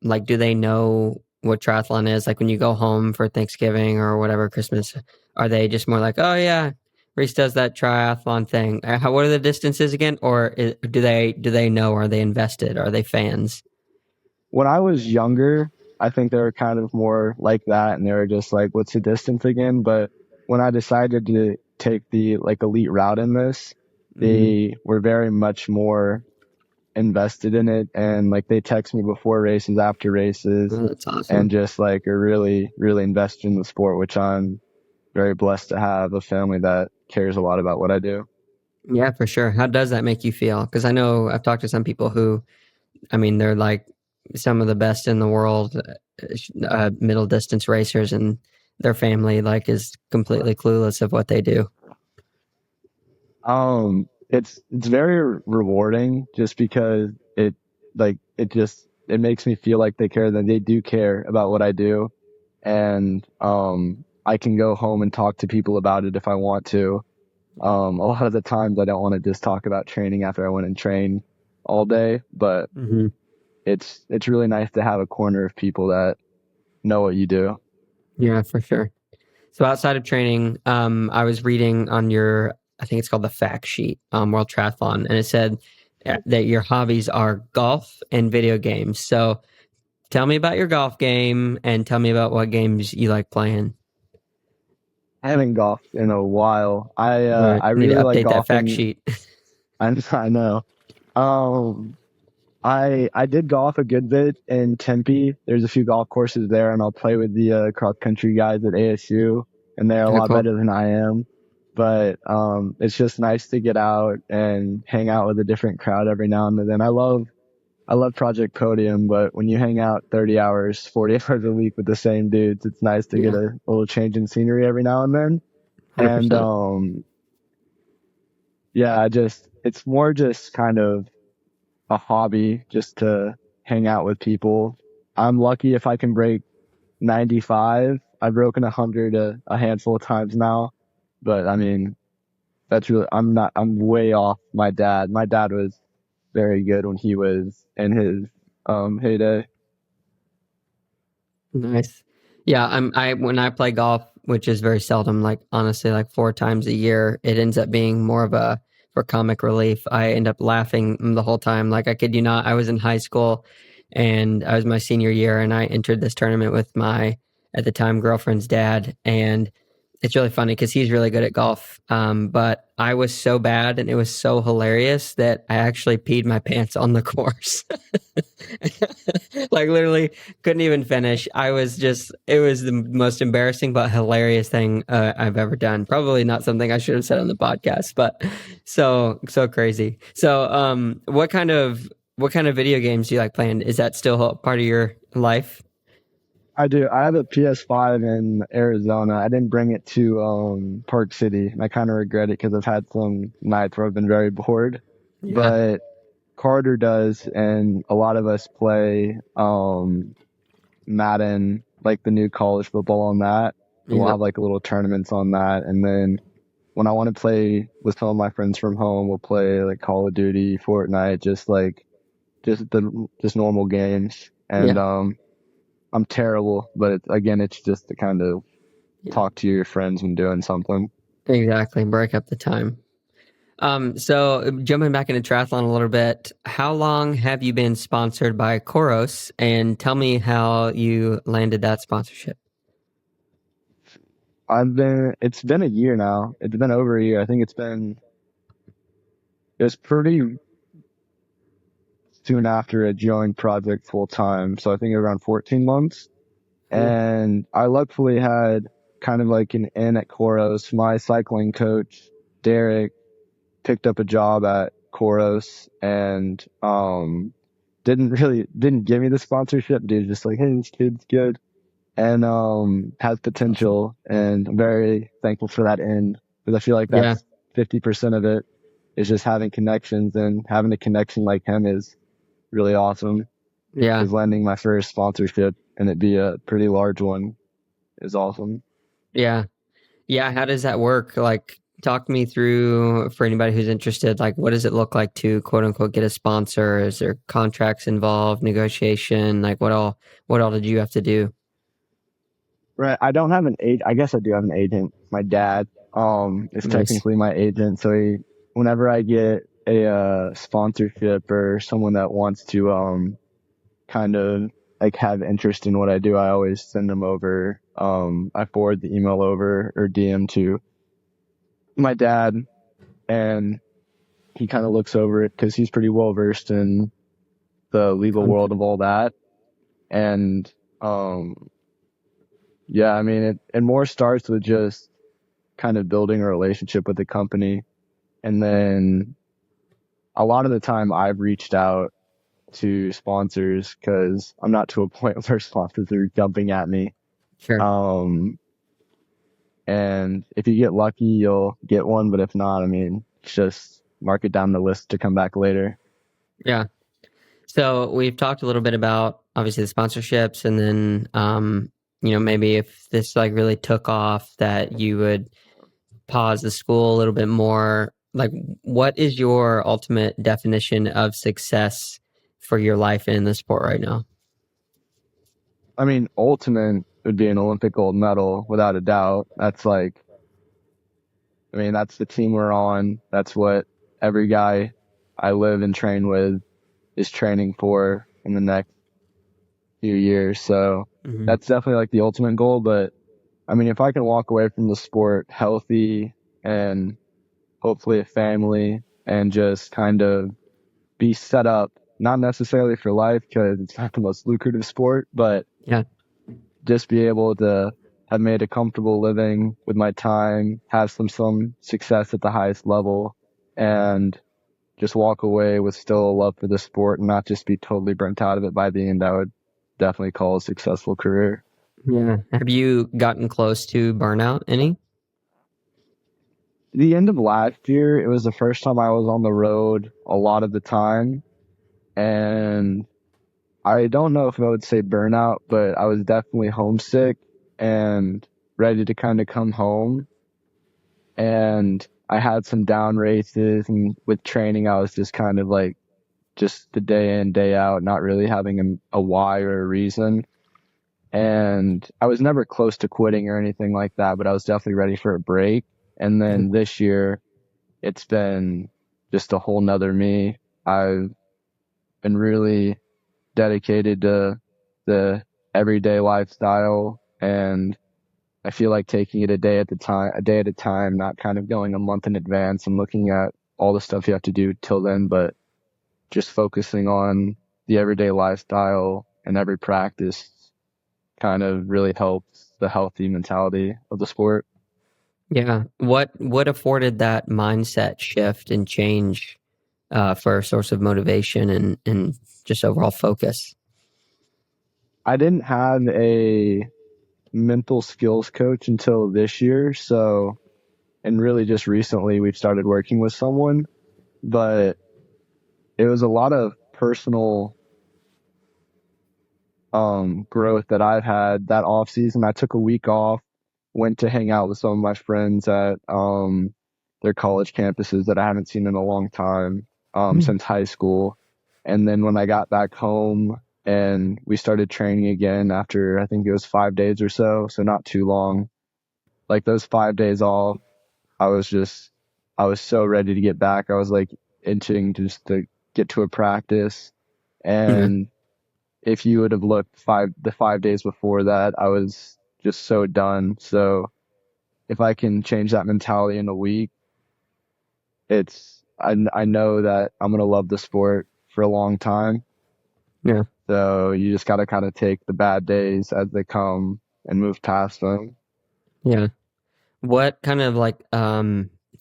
[SPEAKER 1] like do they know what triathlon is? Like when you go home for Thanksgiving or whatever Christmas, are they just more like, "Oh yeah, Reese does that triathlon thing." What are the distances again? Or do they know? Are they invested? Are they fans?
[SPEAKER 2] When I was younger, I think they were kind of more like that, and they were just like, "What's the distance again?" But when I decided to take the like elite route in this,
[SPEAKER 1] Hmm.
[SPEAKER 2] they were very much more invested in it, and like they text me before races, after races,
[SPEAKER 1] Oh, that's
[SPEAKER 2] and
[SPEAKER 1] awesome.
[SPEAKER 2] just like are really, really invested in the sport, which I'm very blessed to have a family that cares a lot about what I do.
[SPEAKER 1] Yeah, for sure. How does that make you feel? Because I know I've talked to some people who, I mean, they're like some of the best in the world, middle distance racers, and their family like is completely clueless of what they do.
[SPEAKER 2] It's very rewarding just because it makes me feel like they care, that they do care about what I do, and I can go home and talk to people about it if I want to. A lot of the times I don't want to just talk about training after I went and trained all day, but
[SPEAKER 1] Hmm.
[SPEAKER 2] it's really nice to have a corner of people that know what you do.
[SPEAKER 1] Yeah, for sure. So outside of training, I was reading on your, I think it's called the fact sheet, World Triathlon, and it said that your hobbies are golf and video games. So tell me about your golf game and tell me about what games you like playing.
[SPEAKER 2] I haven't golfed in a while.
[SPEAKER 1] All right,
[SPEAKER 2] I
[SPEAKER 1] need to
[SPEAKER 2] really like
[SPEAKER 1] update that fact
[SPEAKER 2] golfing.
[SPEAKER 1] sheet.
[SPEAKER 2] I know. Um, I did golf a good bit in Tempe. There's a few golf courses there, and I'll play with the cross country guys at ASU, and they're a
[SPEAKER 1] Oh,
[SPEAKER 2] lot
[SPEAKER 1] cool.
[SPEAKER 2] better than I am. But it's just nice to get out and hang out with a different crowd every now and then. I love Project Podium, but when you hang out 30 hours, 40 hours a week with the same dudes, it's nice to get
[SPEAKER 1] Yeah,
[SPEAKER 2] a little change in scenery every now and then. And
[SPEAKER 1] 100%.
[SPEAKER 2] yeah, it's more just kind of a hobby just to hang out with people. I'm lucky if I can break 95. I've broken 100 a handful of times now, but I mean, that's really, I'm way off my dad. My dad was very good when he was in his heyday.
[SPEAKER 1] Nice. Yeah, I when I play golf, which is very seldom, like honestly, like 4 times a year, it ends up being more of a for comic relief. I end up laughing the whole time. Like I kid you not, I was in high school and I was my senior year and I entered this tournament with my at the time girlfriend's dad and it's really funny because he's really good at golf. But I was so bad and it was so hilarious that I actually peed my pants on the course. Like literally couldn't even finish. It was the most embarrassing but hilarious thing I've ever done. Probably not something I should have said on the podcast, but so crazy. So, what kind of video games do you like playing? Is that still a part of your life?
[SPEAKER 2] I do. I have a PS5 in Arizona. I didn't bring it to Park City, and I kind of regret it because I've had some nights where I've been very bored.
[SPEAKER 1] Yeah,
[SPEAKER 2] But Carter does, and a lot of us play Madden, like the new college football on that. And we'll
[SPEAKER 1] yeah,
[SPEAKER 2] have like little tournaments on that. And then when I want to play with some of my friends from home, we'll play like Call of Duty, Fortnite, just normal games. And
[SPEAKER 1] yeah,
[SPEAKER 2] I'm terrible, but again, it's just to kind of
[SPEAKER 1] yeah.
[SPEAKER 2] talk to your friends when doing something.
[SPEAKER 1] Exactly. Break up the time. So jumping back into triathlon a little bit, how long have you been sponsored by Koros? And tell me how you landed that sponsorship.
[SPEAKER 2] It's been a year now. It's been over a year. I think it was pretty soon after I joined Project full time. So I think around 14 months.
[SPEAKER 1] Cool.
[SPEAKER 2] And I luckily had kind of like an in at Koros. My cycling coach, Derek, picked up a job at Koros and, didn't give me the sponsorship. Dude, just like, hey, this kid's good and, has
[SPEAKER 1] That's awesome.
[SPEAKER 2] potential. And I'm very thankful for that in because I feel like
[SPEAKER 1] Yeah.
[SPEAKER 2] that's 50% of it is just having connections and having a connection like him is really awesome
[SPEAKER 1] Yeah.
[SPEAKER 2] because landing my first sponsorship and it be a pretty large one is awesome.
[SPEAKER 1] Yeah. Yeah. How does that work? Like, talk me through for anybody who's interested, like, what does it look like to quote unquote get a sponsor? Is there contracts involved, negotiation? Like, what all did you have to do?
[SPEAKER 2] Right. I don't have an agent. I guess I do have an agent. My dad, is
[SPEAKER 1] Nice.
[SPEAKER 2] technically my agent. So whenever I get a, sponsorship or someone that wants to, kind of like have interest in what I do, I always send them over. I forward the email over or DM to my dad and he kind of looks over it because he's pretty well versed in the legal world of all that. And, um, yeah, I mean, it more starts with just kind of building a relationship with the company. And then a lot of the time I've reached out to sponsors because I'm not to a point where sponsors are jumping at me.
[SPEAKER 1] Sure.
[SPEAKER 2] Um, and if you get lucky, you'll get one. But if not, I mean, it's just mark it down the list to come back later.
[SPEAKER 1] Yeah. So we've talked a little bit about obviously the sponsorships and then maybe if this like really took off that you would pause the school a little bit more. Like what is your ultimate definition of success for your life in the sport right now?
[SPEAKER 2] I mean, ultimate would be an Olympic gold medal without a doubt. I mean, that's the team we're on. That's what every guy I live and train with is training for in the next few years. So
[SPEAKER 1] Hmm.
[SPEAKER 2] that's definitely like the ultimate goal. But I mean, if I can walk away from the sport healthy and hopefully a family and just kind of be set up, not necessarily for life because it's not the most lucrative sport, but
[SPEAKER 1] Yeah.
[SPEAKER 2] just be able to have made a comfortable living with my time, have some success at the highest level, and just walk away with still a love for the sport and not just be totally burnt out of it by the end, I would definitely call a successful career.
[SPEAKER 1] Yeah. Have you gotten close to burnout any?
[SPEAKER 2] The end of last year, it was the first time I was on the road a lot of the time. And I don't know if I would say burnout, but I was definitely homesick and ready to kind of come home. And I had some down races, and with training, I was just kind of like just the day in, day out, not really having a why or a reason. And I was never close to quitting or anything like that, but I was definitely ready for a break. And
[SPEAKER 1] Yeah.
[SPEAKER 2] then this year, it's been just a whole nother me. I've been really dedicated to the everyday lifestyle, and I feel like taking it a day at a time, not kind of going a month in advance and looking at all the stuff you have to do till then, but just focusing on the everyday lifestyle and every practice kind of really helps the healthy mentality of the sport.
[SPEAKER 1] Yeah. What afforded that mindset shift and change for a source of motivation and just overall focus?
[SPEAKER 2] I didn't have a mental skills coach until this year, so and really just recently we've started working with someone, but it was a lot of personal growth that I've had that off season. I took a week off, went to hang out with some of my friends at their college campuses that I haven't seen in a long time
[SPEAKER 1] Mm.
[SPEAKER 2] since high school. And then when I got back home and we started training again after I think it was 5 days or so, so not too long. Like those 5 days off, I was just I was so ready to get back. I was like itching just to get to a practice.
[SPEAKER 1] Yeah.
[SPEAKER 2] And if you would have looked the 5 days before that, I was just so done. So if I can change that mentality in a week, I know that I'm gonna love the sport for a long time.
[SPEAKER 1] Yeah.
[SPEAKER 2] So you just gotta kind of take the bad days as they come and move past them.
[SPEAKER 1] Yeah. What kind of like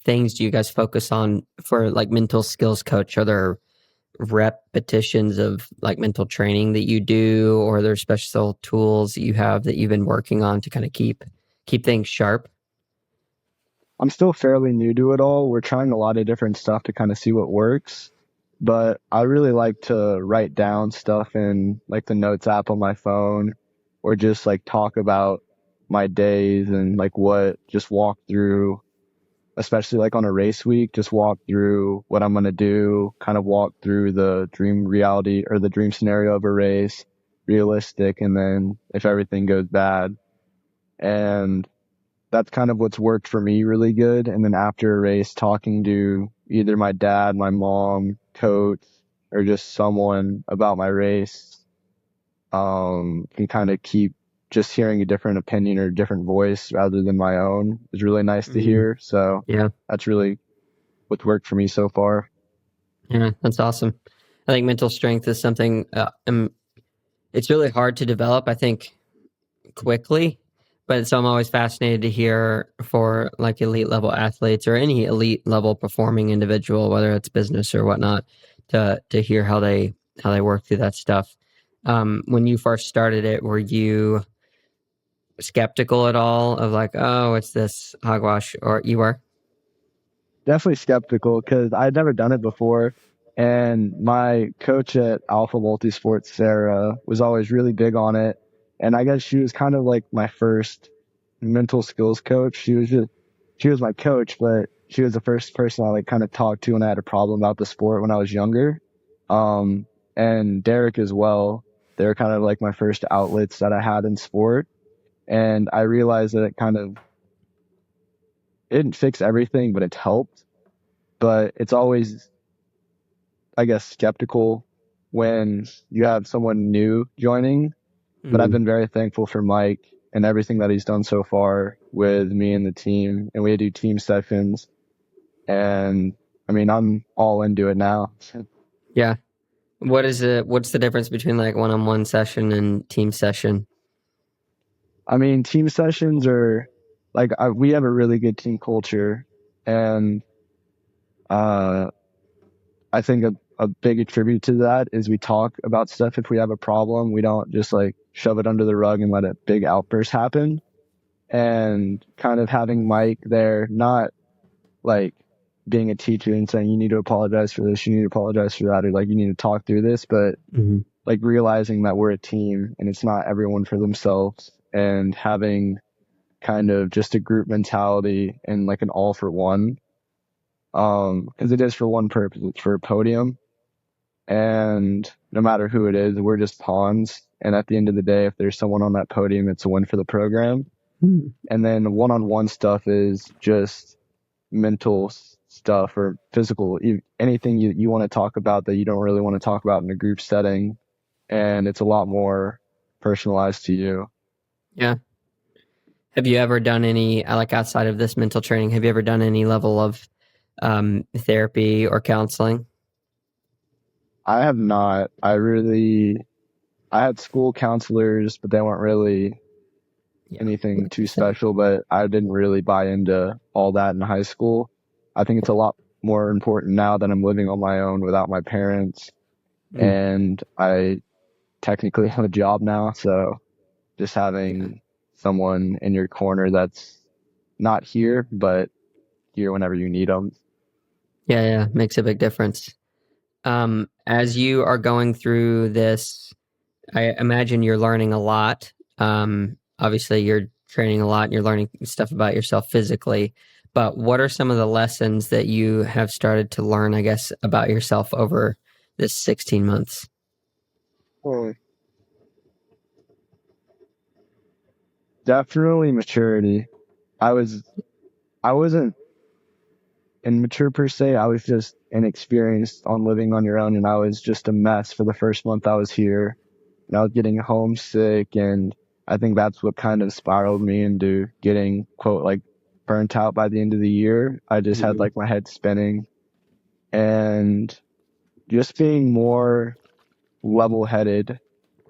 [SPEAKER 1] things do you guys focus on for like mental skills coach? Are there repetitions of like mental training that you do, or are there special tools that you have that you've been working on to kind of keep things sharp?
[SPEAKER 2] I'm still fairly new to it all. We're trying a lot of different stuff to kind of see what works. But I really like to write down stuff in like the notes app on my phone or just like talk about my days and like what just walk through, especially like on a race week, just walk through what I'm going to do, kind of walk through the dream reality or the dream scenario of a race, realistic, and then if everything goes bad. And that's kind of what's worked for me really good. And then after a race, talking to either my dad, my mom, coach, or just someone about my race, can kind of keep just hearing a different opinion or different voice rather than my own is really nice to
[SPEAKER 1] Mm,
[SPEAKER 2] hear. So
[SPEAKER 1] yeah.
[SPEAKER 2] that's really what's worked for me so far.
[SPEAKER 1] Yeah. That's awesome. I think mental strength is something, it's really hard to develop, I think, quickly. But so I'm always fascinated to hear for like elite level athletes or any elite level performing individual, whether it's business or whatnot, to hear how they work through that stuff. When you first started it, were you skeptical at all of like, oh, it's this hogwash, or you were?
[SPEAKER 2] Definitely skeptical because I'd never done it before. And my coach at Alpha Multisports, Sarah, was always really big on it. And I guess she was kind of like my first mental skills coach. She was my coach, but she was the first person I like kind of talked to when I had a problem about the sport when I was younger. Um, and Derek as well. They're kind of like my first outlets that I had in sport. And I realized that it didn't fix everything, but it helped. But it's always, I guess, skeptical when you have someone new joining. But I've
[SPEAKER 1] Mm,
[SPEAKER 2] been very thankful for Mike and everything that he's done so far with me and the team. And we do team sessions. And I mean, I'm all into it now.
[SPEAKER 1] yeah. What is it? What's the difference between like one-on-one session and team session?
[SPEAKER 2] I mean, team sessions are like we have a really good team culture, and uh, I think a big attribute to that is we talk about stuff if we have a problem. We don't just like shove it under the rug and let a big outburst happen. And kind of having Mike there, not like being a teacher and saying you need to apologize for this, you need to apologize for that, or like you need to talk through this, but
[SPEAKER 1] Hmm.
[SPEAKER 2] like realizing that we're a team and it's not everyone for themselves, and having kind of just a group mentality and like an all for one. Because it is for one purpose, it's for a podium, and no matter who it is, we're just pawns. And at the end of the day, if there's someone on that podium, it's a win for the program. And then one-on-one stuff is just mental stuff or physical, anything you want to talk about that you don't really want to talk about in a group setting. And it's a lot more personalized to you.
[SPEAKER 1] Yeah. Have you ever done any, like outside of this mental training, have you ever done any level of therapy or counseling?
[SPEAKER 2] I have not. I had school counselors, but they weren't really
[SPEAKER 1] Yeah,
[SPEAKER 2] anything
[SPEAKER 1] like
[SPEAKER 2] too
[SPEAKER 1] you said.
[SPEAKER 2] special, but I didn't really buy into all that in high school. I think it's a lot more important now that I'm living on my own without my parents,
[SPEAKER 1] Mm.
[SPEAKER 2] and I technically have a job now. So just
[SPEAKER 1] Yeah.
[SPEAKER 2] having someone in your corner that's not here, but here whenever you need them.
[SPEAKER 1] Yeah, yeah, makes a big difference. As you are going through this, I imagine you're learning a lot. Obviously, you're training a lot and you're learning stuff about yourself physically. But what are some of the lessons that you have started to learn, I guess, about yourself over this 16 months?
[SPEAKER 2] Hmm. Definitely maturity. I was, I wasn't immature per se. I was just inexperienced on living on your own, and I was just a mess for the first month I was here. And I was getting homesick, and I think that's what kind of spiraled me into getting quote like burnt out by the end of the year. I just had
[SPEAKER 1] Hmm.
[SPEAKER 2] like my head spinning, and just being more level headed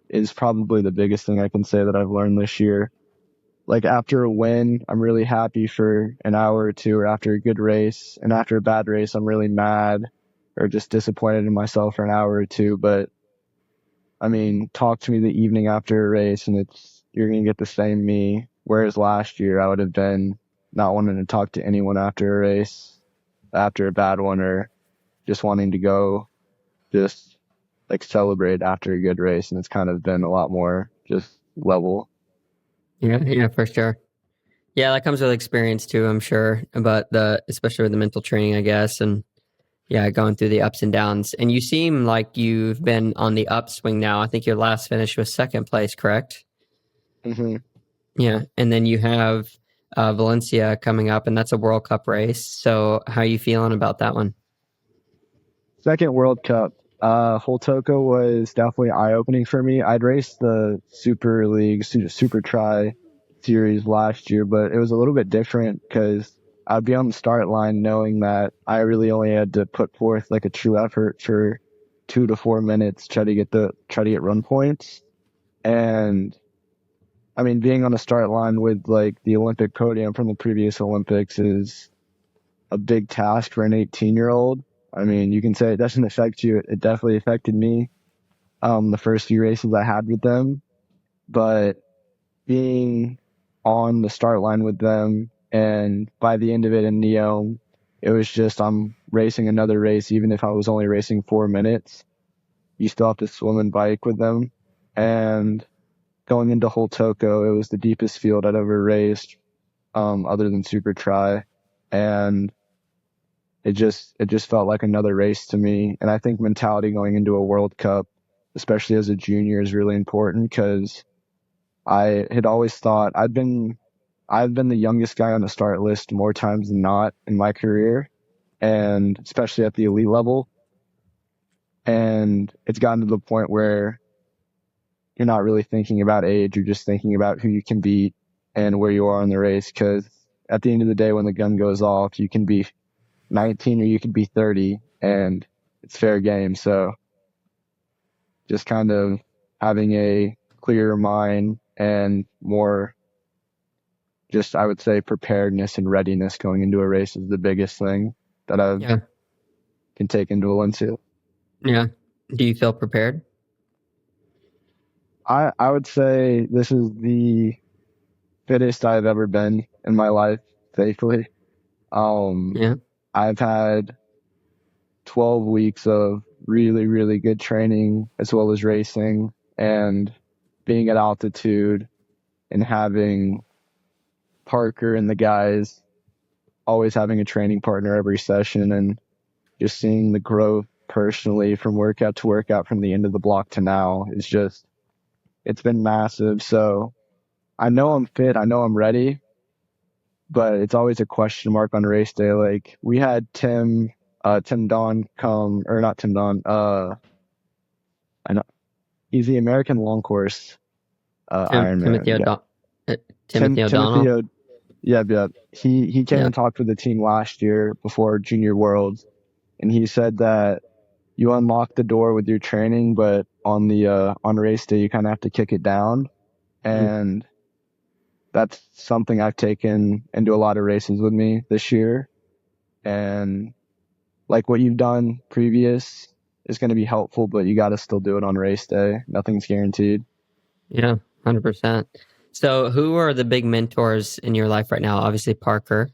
[SPEAKER 2] is probably the biggest thing I can say that I've learned this year. Like after a win, I'm really happy for an hour or two, or after a good race. And after a bad race, I'm really mad or just disappointed in myself for an hour or two. But I mean, talk to me the evening after a race and you're going to get the same me. Whereas last year, I would have been not wanting to talk to anyone after a race, after a bad one, or just wanting to go just like celebrate after a good race. And it's kind of been a lot more just level.
[SPEAKER 1] Yeah, yeah, for sure. Yeah, that comes with experience too, I'm sure. But especially with the mental training, I guess, and yeah, going through the ups and downs. And you seem like you've been on the upswing now. I think your last finish was second place, correct?
[SPEAKER 2] Hmm.
[SPEAKER 1] Yeah, and then you have Valencia coming up, and that's a World Cup race. So, how are you feeling about that one?
[SPEAKER 2] Second World Cup. Holtoko was definitely eye opening for me. I'd raced the Super League, Super Tri series last year, but it was a little bit different because I'd be on the start line knowing that I really only had to put forth like a true effort for 2 to 4 minutes, try to get run points. And I mean, being on the start line with like the Olympic podium from the previous Olympics is a big task for an 18-year-old. I mean, you can say it doesn't affect you. It definitely affected me. The first few races I had with them, but being on the start line with them, and by the end of it in Neom, it was just I'm racing another race, even if I was only racing 4 minutes. You still have to swim and bike with them. And going into Holtoko, it was the deepest field I'd ever raced, other than Super Tri, and it just felt like another race to me. And I think mentality going into a World Cup, especially as a junior, is really important because I had always thought I've been the youngest guy on the start list more times than not in my career, and especially at the elite level. And it's gotten to the point where you're not really thinking about age, you're just thinking about who you can beat and where you are in the race. Because at the end of the day, when the gun goes off, you can be 19 or you could be 30 and it's fair game. So just kind of having a clearer mind and more just, I would say, preparedness and readiness going into a race is the biggest thing that I
[SPEAKER 1] Yeah.
[SPEAKER 2] can take into Valencia.
[SPEAKER 1] Yeah. Do you feel prepared?
[SPEAKER 2] I would say this is the fittest I've ever been in my life, safely. Um,
[SPEAKER 1] Yeah.
[SPEAKER 2] I've had 12 weeks of really, really good training as well as racing and being at altitude and having Parker and the guys always having a training partner every session and just seeing the growth personally from workout to workout from the end of the block to now is just, it's been massive. So I know I'm fit. I know I'm ready, but it's always a question mark on race day. Like we had Tim Don come, or not Tim Don, I know he's the American long course,
[SPEAKER 1] Timothy
[SPEAKER 2] Ironman. Yeah.
[SPEAKER 1] Timothy
[SPEAKER 2] Timothy,
[SPEAKER 1] O'Donnell.
[SPEAKER 2] yeah, yeah. He came
[SPEAKER 1] Yeah.
[SPEAKER 2] and talked with the team last year before Junior Worlds, and he said that you unlock the door with your training, but on race day you kind of have to kick it down,
[SPEAKER 1] Mm.
[SPEAKER 2] and that's something I've taken into a lot of races with me this year. And like what you've done previous is going to be helpful, but you got to still do it on race day. Nothing's guaranteed.
[SPEAKER 1] Yeah. 100%. So, who are the big mentors in your life right now? Obviously, Parker,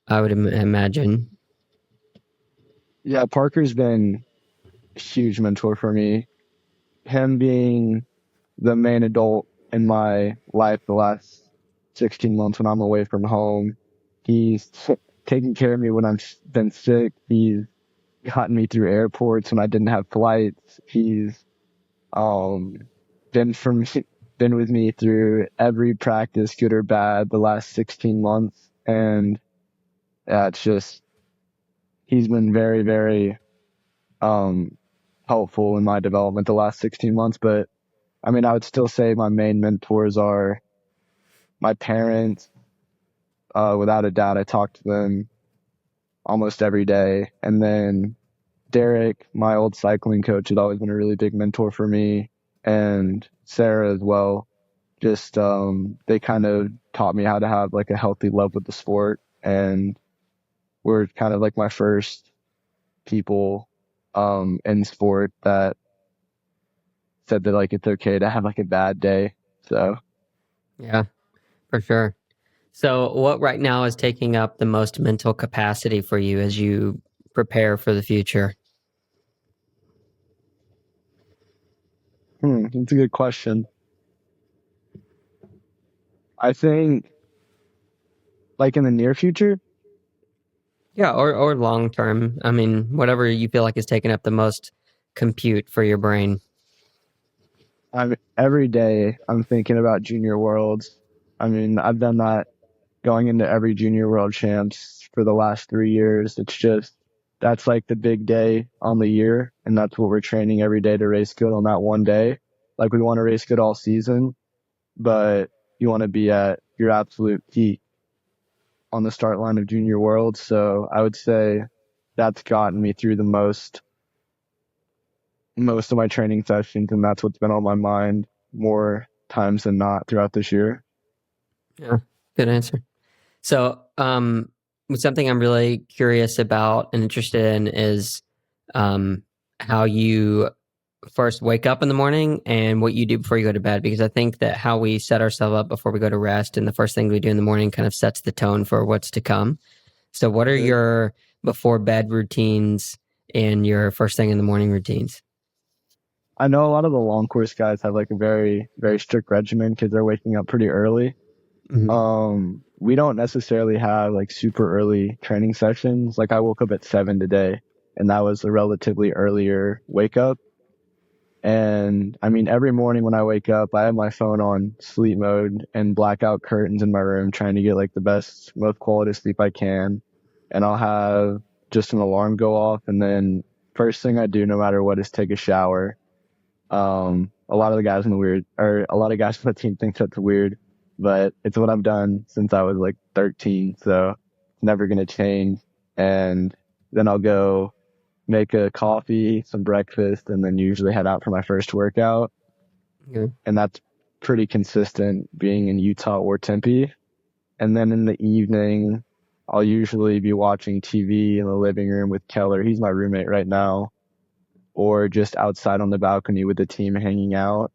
[SPEAKER 1] I would imagine.
[SPEAKER 2] Yeah, Parker's been a huge mentor for me. Him being the main adult in my life the last 16 months when I'm away from home. He's taken care of me when I've been sick. He's gotten me through airports when I didn't have flights. He's um been from been with me through every practice, good or bad, the last 16 months. And yeah, it's just he's been very, very um helpful in my development the last 16 months. But I mean, I would still say my main mentors are my parents. Without a doubt, I talk to them almost every day. And then Derek, my old cycling coach, had always been a really big mentor for me, and Sarah as well. Just they kind of taught me how to have like a healthy love with the sport, and were kind of like my first people in sport that said that like it's okay to have like a bad day. So
[SPEAKER 1] Yeah, for sure. So, what right now is taking up the most mental capacity for you as you prepare for the future?
[SPEAKER 2] that's a good question. I think like in the near future,
[SPEAKER 1] Yeah, or long term. I mean, whatever you feel like is taking up the most compute for your brain.
[SPEAKER 2] I'm every day I'm thinking about junior worlds. I mean, I've done that going into every junior world champs for the last 3 years. It's just that's like the big day on the year, and that's what we're training every day to race good on that one day. Like we want to race good all season, but you want to be at your absolute peak on the start line of junior worlds. So I would say that's gotten me through the most of my training sessions, and that's what's been on my mind more times than not throughout this year.
[SPEAKER 1] Yeah, good answer. So, something I'm really curious about and interested in is how you first wake up in the morning and what you do before you go to bed. Because I think that how we set ourselves up before we go to rest and the first thing we do in the morning kind of sets the tone for what's to come. So, what are
[SPEAKER 2] Sure.
[SPEAKER 1] your before bed routines and your first thing in the morning routines?
[SPEAKER 2] I know a lot of the long course guys have like a very, very strict regimen because they're waking up pretty early.
[SPEAKER 1] Mm-hmm.
[SPEAKER 2] We don't necessarily have like super early training sessions. Like I woke up at 7 today, and that was a relatively earlier wake up. And I mean, every morning when I wake up, I have my phone on sleep mode and blackout curtains in my room, trying to get like the best, most quality sleep I can. And I'll have just an alarm go off, and then first thing I do, no matter what, is take a shower. A lot of the guys in the weird, or a lot of guys on the team think that's weird, but it's what I've done since I was like 13, so it's never gonna change. And then I'll go make a coffee, some breakfast, and then usually head out for my first workout.
[SPEAKER 1] Yeah.
[SPEAKER 2] And that's pretty consistent being in Utah or Tempe. And then in the evening, I'll usually be watching TV in the living room with Keller. He's my roommate right now, or just outside on the balcony with the team hanging out.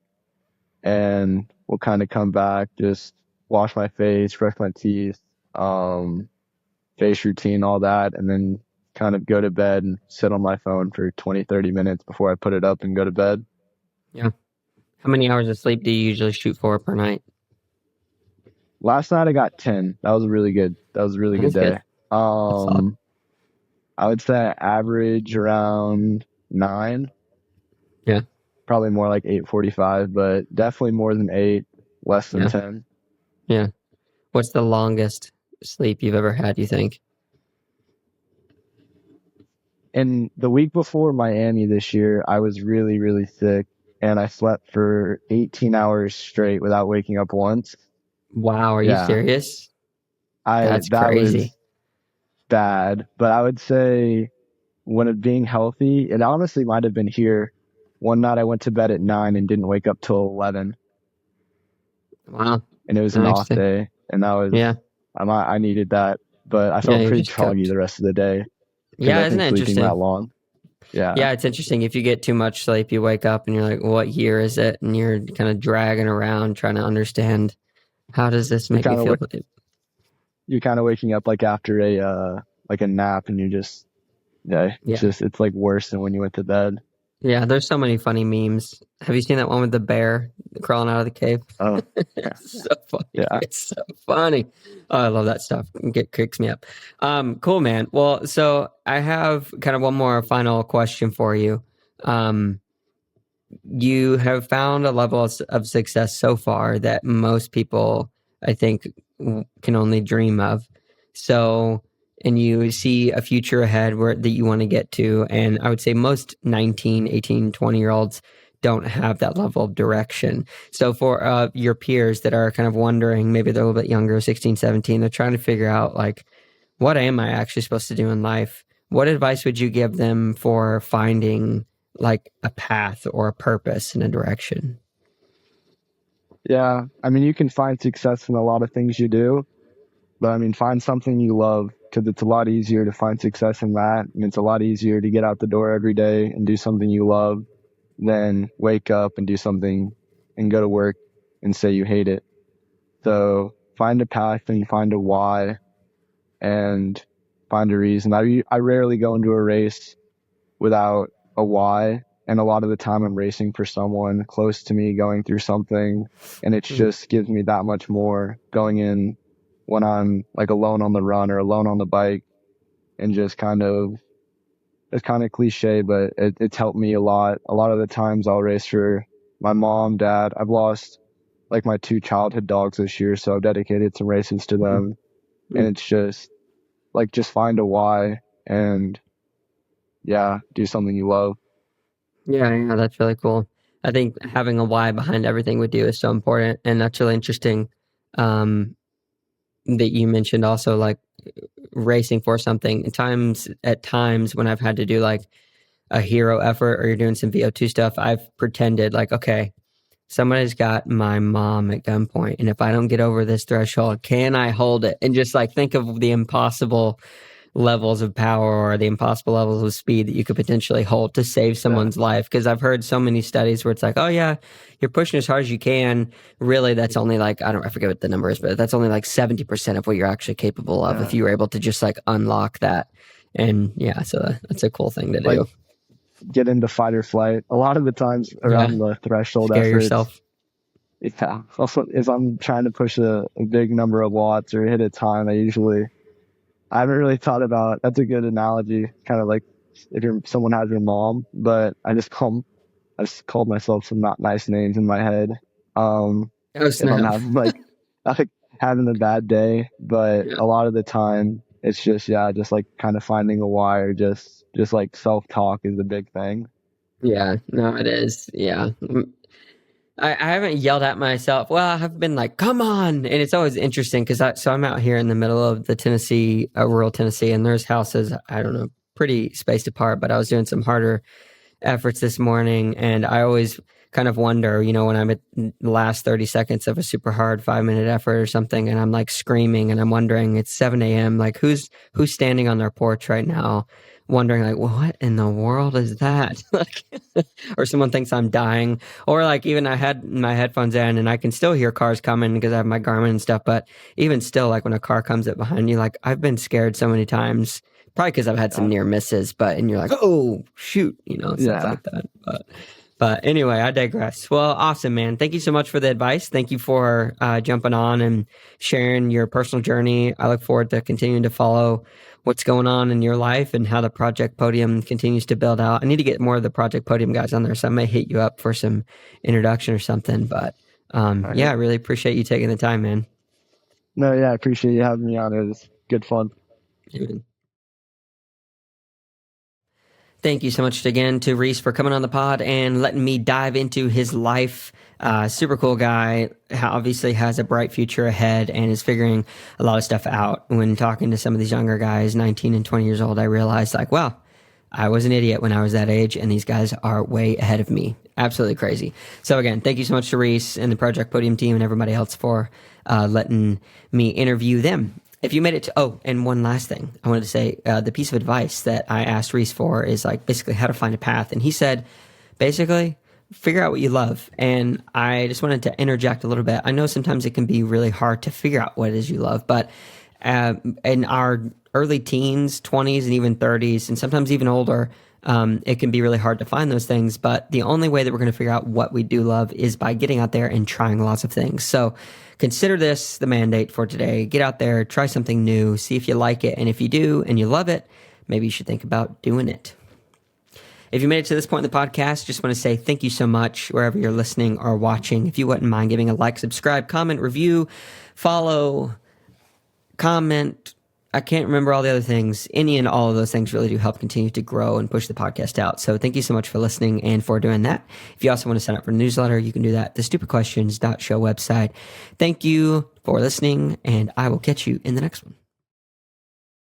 [SPEAKER 2] And we'll kind of come back, just wash my face, brush my teeth, um, face routine, all that, and then kind of go to bed and sit on my phone for 20, 30 minutes before I put it up and go to bed.
[SPEAKER 1] Yeah. How many hours of sleep do you usually shoot for per night?
[SPEAKER 2] Last night I got 10. That was really good. That was a really good
[SPEAKER 1] That's good.
[SPEAKER 2] day.
[SPEAKER 1] That's solid.
[SPEAKER 2] I would say I average around 9,
[SPEAKER 1] Yeah.
[SPEAKER 2] probably more like 8:45, but definitely more than 8, less than
[SPEAKER 1] Yeah.
[SPEAKER 2] 10.
[SPEAKER 1] Yeah. What's the longest sleep you've ever had, you think?
[SPEAKER 2] And the week before Miami this year, I was really, really sick and I slept for 18 hours straight without waking up once.
[SPEAKER 1] Wow, are you
[SPEAKER 2] Yeah,
[SPEAKER 1] serious?
[SPEAKER 2] I
[SPEAKER 1] That's
[SPEAKER 2] that
[SPEAKER 1] crazy.
[SPEAKER 2] was bad, but I would say when it being healthy, it honestly might have been here. One night I went to bed at 9 and didn't wake up till 11,
[SPEAKER 1] Wow.
[SPEAKER 2] and it was an off
[SPEAKER 1] Interesting.
[SPEAKER 2] day, and that was
[SPEAKER 1] Yeah.
[SPEAKER 2] I needed that, but I
[SPEAKER 1] Yeah,
[SPEAKER 2] felt
[SPEAKER 1] you're
[SPEAKER 2] pretty
[SPEAKER 1] just
[SPEAKER 2] groggy
[SPEAKER 1] cooked.
[SPEAKER 2] the rest of the day because
[SPEAKER 1] Yeah,
[SPEAKER 2] I
[SPEAKER 1] isn't
[SPEAKER 2] think
[SPEAKER 1] it
[SPEAKER 2] sleeping that
[SPEAKER 1] interesting?
[SPEAKER 2] long, yeah,
[SPEAKER 1] Yeah, it's interesting. If you get too much sleep, you wake up and you're like, what year is it? And you're kind of dragging around trying to understand how does this
[SPEAKER 2] you're
[SPEAKER 1] make me
[SPEAKER 2] kind
[SPEAKER 1] feel?
[SPEAKER 2] of you're kind of waking up like after a like a nap, and you just yeah,
[SPEAKER 1] Yeah.
[SPEAKER 2] it's like worse than when you went to bed.
[SPEAKER 1] Yeah, there's so many funny memes. Have you seen that one with the bear crawling out of the cave?
[SPEAKER 2] Oh, yeah,
[SPEAKER 1] It's so funny.
[SPEAKER 2] yeah,
[SPEAKER 1] It's so funny. Oh, I love that stuff. It kicks me up. Cool, man. Well, so I have kind of one more final question for you. Um, you have found a level of success so far that most people, I think, can only dream of. So, and you see a future ahead where that you want to get to. And I would say most 19, 18, 20 year olds don't have that level of direction. So for your peers that are kind of wondering, maybe they're a little bit younger, 16, 17, they're trying to figure out like, what am I actually supposed to do in life? What advice would you give them for finding like a path or a purpose and a direction?
[SPEAKER 2] yeah. I mean, you can find success in a lot of things you do, but I mean, find something you love because it's a lot easier to find success in that, and it's a lot easier to get out the door every day and do something you love than wake up and do something and go to work and say you hate it. So find a passion, find a why, and find a reason. I rarely go into a race without a why, and a lot of the time I'm racing for someone close to me going through something, and it
[SPEAKER 1] Mm,
[SPEAKER 2] just gives me that much more going in when I'm like alone on the run or alone on the bike, and just kind of it's kind of cliche, but it's helped me a lot. A lot of the times I'll race for my mom, dad. I've lost like my 2 childhood dogs this year, so I've dedicated some races to
[SPEAKER 1] mm,
[SPEAKER 2] them. And
[SPEAKER 1] mm.
[SPEAKER 2] it's just like, just find a why and yeah, do something you love.
[SPEAKER 1] Yeah, yeah, that's really cool. I think having a why behind everything we do is so important, and that's really interesting. Um, that you mentioned also like racing for something. At times when I've had to do like a hero effort or you're doing some VO2 stuff, I've pretended like, okay, somebody's got my mom at gunpoint. And if I don't get over this threshold, can I hold it? And just like think of the impossible levels of power or the impossible levels of speed that you could potentially hold to save
[SPEAKER 2] Yeah.
[SPEAKER 1] someone's life. Because I've heard so many studies where it's like, oh yeah, you're pushing as hard as you can. Really, that's only like, I forget what the number is, but that's only like 70% of what you're actually capable of if
[SPEAKER 2] Yeah.
[SPEAKER 1] you were able to just like unlock that. And yeah, so that's a cool thing to
[SPEAKER 2] Like
[SPEAKER 1] do.
[SPEAKER 2] get into fight or flight. A lot of the times
[SPEAKER 1] Yeah.
[SPEAKER 2] around the threshold
[SPEAKER 1] Scare
[SPEAKER 2] efforts,
[SPEAKER 1] yourself.
[SPEAKER 2] yeah. Also, if I'm trying to push a big number of watts or hit a time, I haven't really thought about, that's a good analogy. Kind of like if someone has your mom, but I just called myself some not nice names in my head. Um,
[SPEAKER 1] Oh,
[SPEAKER 2] if I'm
[SPEAKER 1] snap.
[SPEAKER 2] having like having a bad day, but
[SPEAKER 1] Yeah.
[SPEAKER 2] a lot of the time it's just, yeah, just like kind of finding a why or just like self-talk is the big thing.
[SPEAKER 1] Yeah. No, it is. Yeah. I haven't yelled at myself. Well, I have been like, come on. And it's always interesting because I'm out here in the middle of the Tennessee, rural Tennessee, and there's houses, I don't know, pretty spaced apart, but I was doing some harder efforts this morning. And kind of wonder, when I'm at the last 30 seconds of a super hard 5-minute effort or something, and I'm like screaming, and I'm wondering, it's 7 a.m. Like who's standing on their porch right now, wondering like, what in the world is that? Like, or someone thinks I'm dying, or like even I had my headphones in and I can still hear cars coming because I have my Garmin and stuff. But even still, like when a car comes up behind you, like I've been scared so many times, probably because I've had some near misses, and you're like, oh shoot, stuff like that. But anyway, I digress. Well, awesome, man. Thank you so much for the advice. Thank you for jumping on and sharing your personal journey. I look forward to continuing to follow what's going on in your life and how the Project Podium continues to build out. I need to get more of the Project Podium guys on there, so I may hit you up for some introduction or something. But yeah, I really appreciate you taking the time, man.
[SPEAKER 2] No, yeah, I appreciate you having me on. It was good fun.
[SPEAKER 1] Amen. Thank you so much again to Reese for coming on the pod and letting me dive into his life. Super cool guy, obviously has a bright future ahead and is figuring a lot of stuff out. When talking to some of these younger guys, 19 and 20 years old, I realized like, wow, I was an idiot when I was that age, and these guys are way ahead of me. Absolutely crazy. So again, thank you so much to Reese and the Project Podium team and everybody else for letting me interview them. If you made it to, and one last thing I wanted to say, the piece of advice that I asked Reese for is like basically how to find a path. And he said, basically, figure out what you love. And I just wanted to interject a little bit. I know sometimes it can be really hard to figure out what it is you love, but in our early teens, 20s, and even 30s, and sometimes even older, it can be really hard to find those things. But the only way that we're going to figure out what we do love is by getting out there and trying lots of things. So consider this the mandate for today. Get out there, try something new, see if you like it. And if you do and you love it, maybe you should think about doing it. If you made it to this point in the podcast, just want to say thank you so much wherever you're listening or watching. If you wouldn't mind giving a like, subscribe, comment, review, follow, comment. I can't remember all the other things. Any and all of those things really do help continue to grow and push the podcast out. So thank you so much for listening and for doing that. If you also want to sign up for a newsletter, you can do that at the stupidquestions.show website. Thank you for listening, and I will catch you in the next one.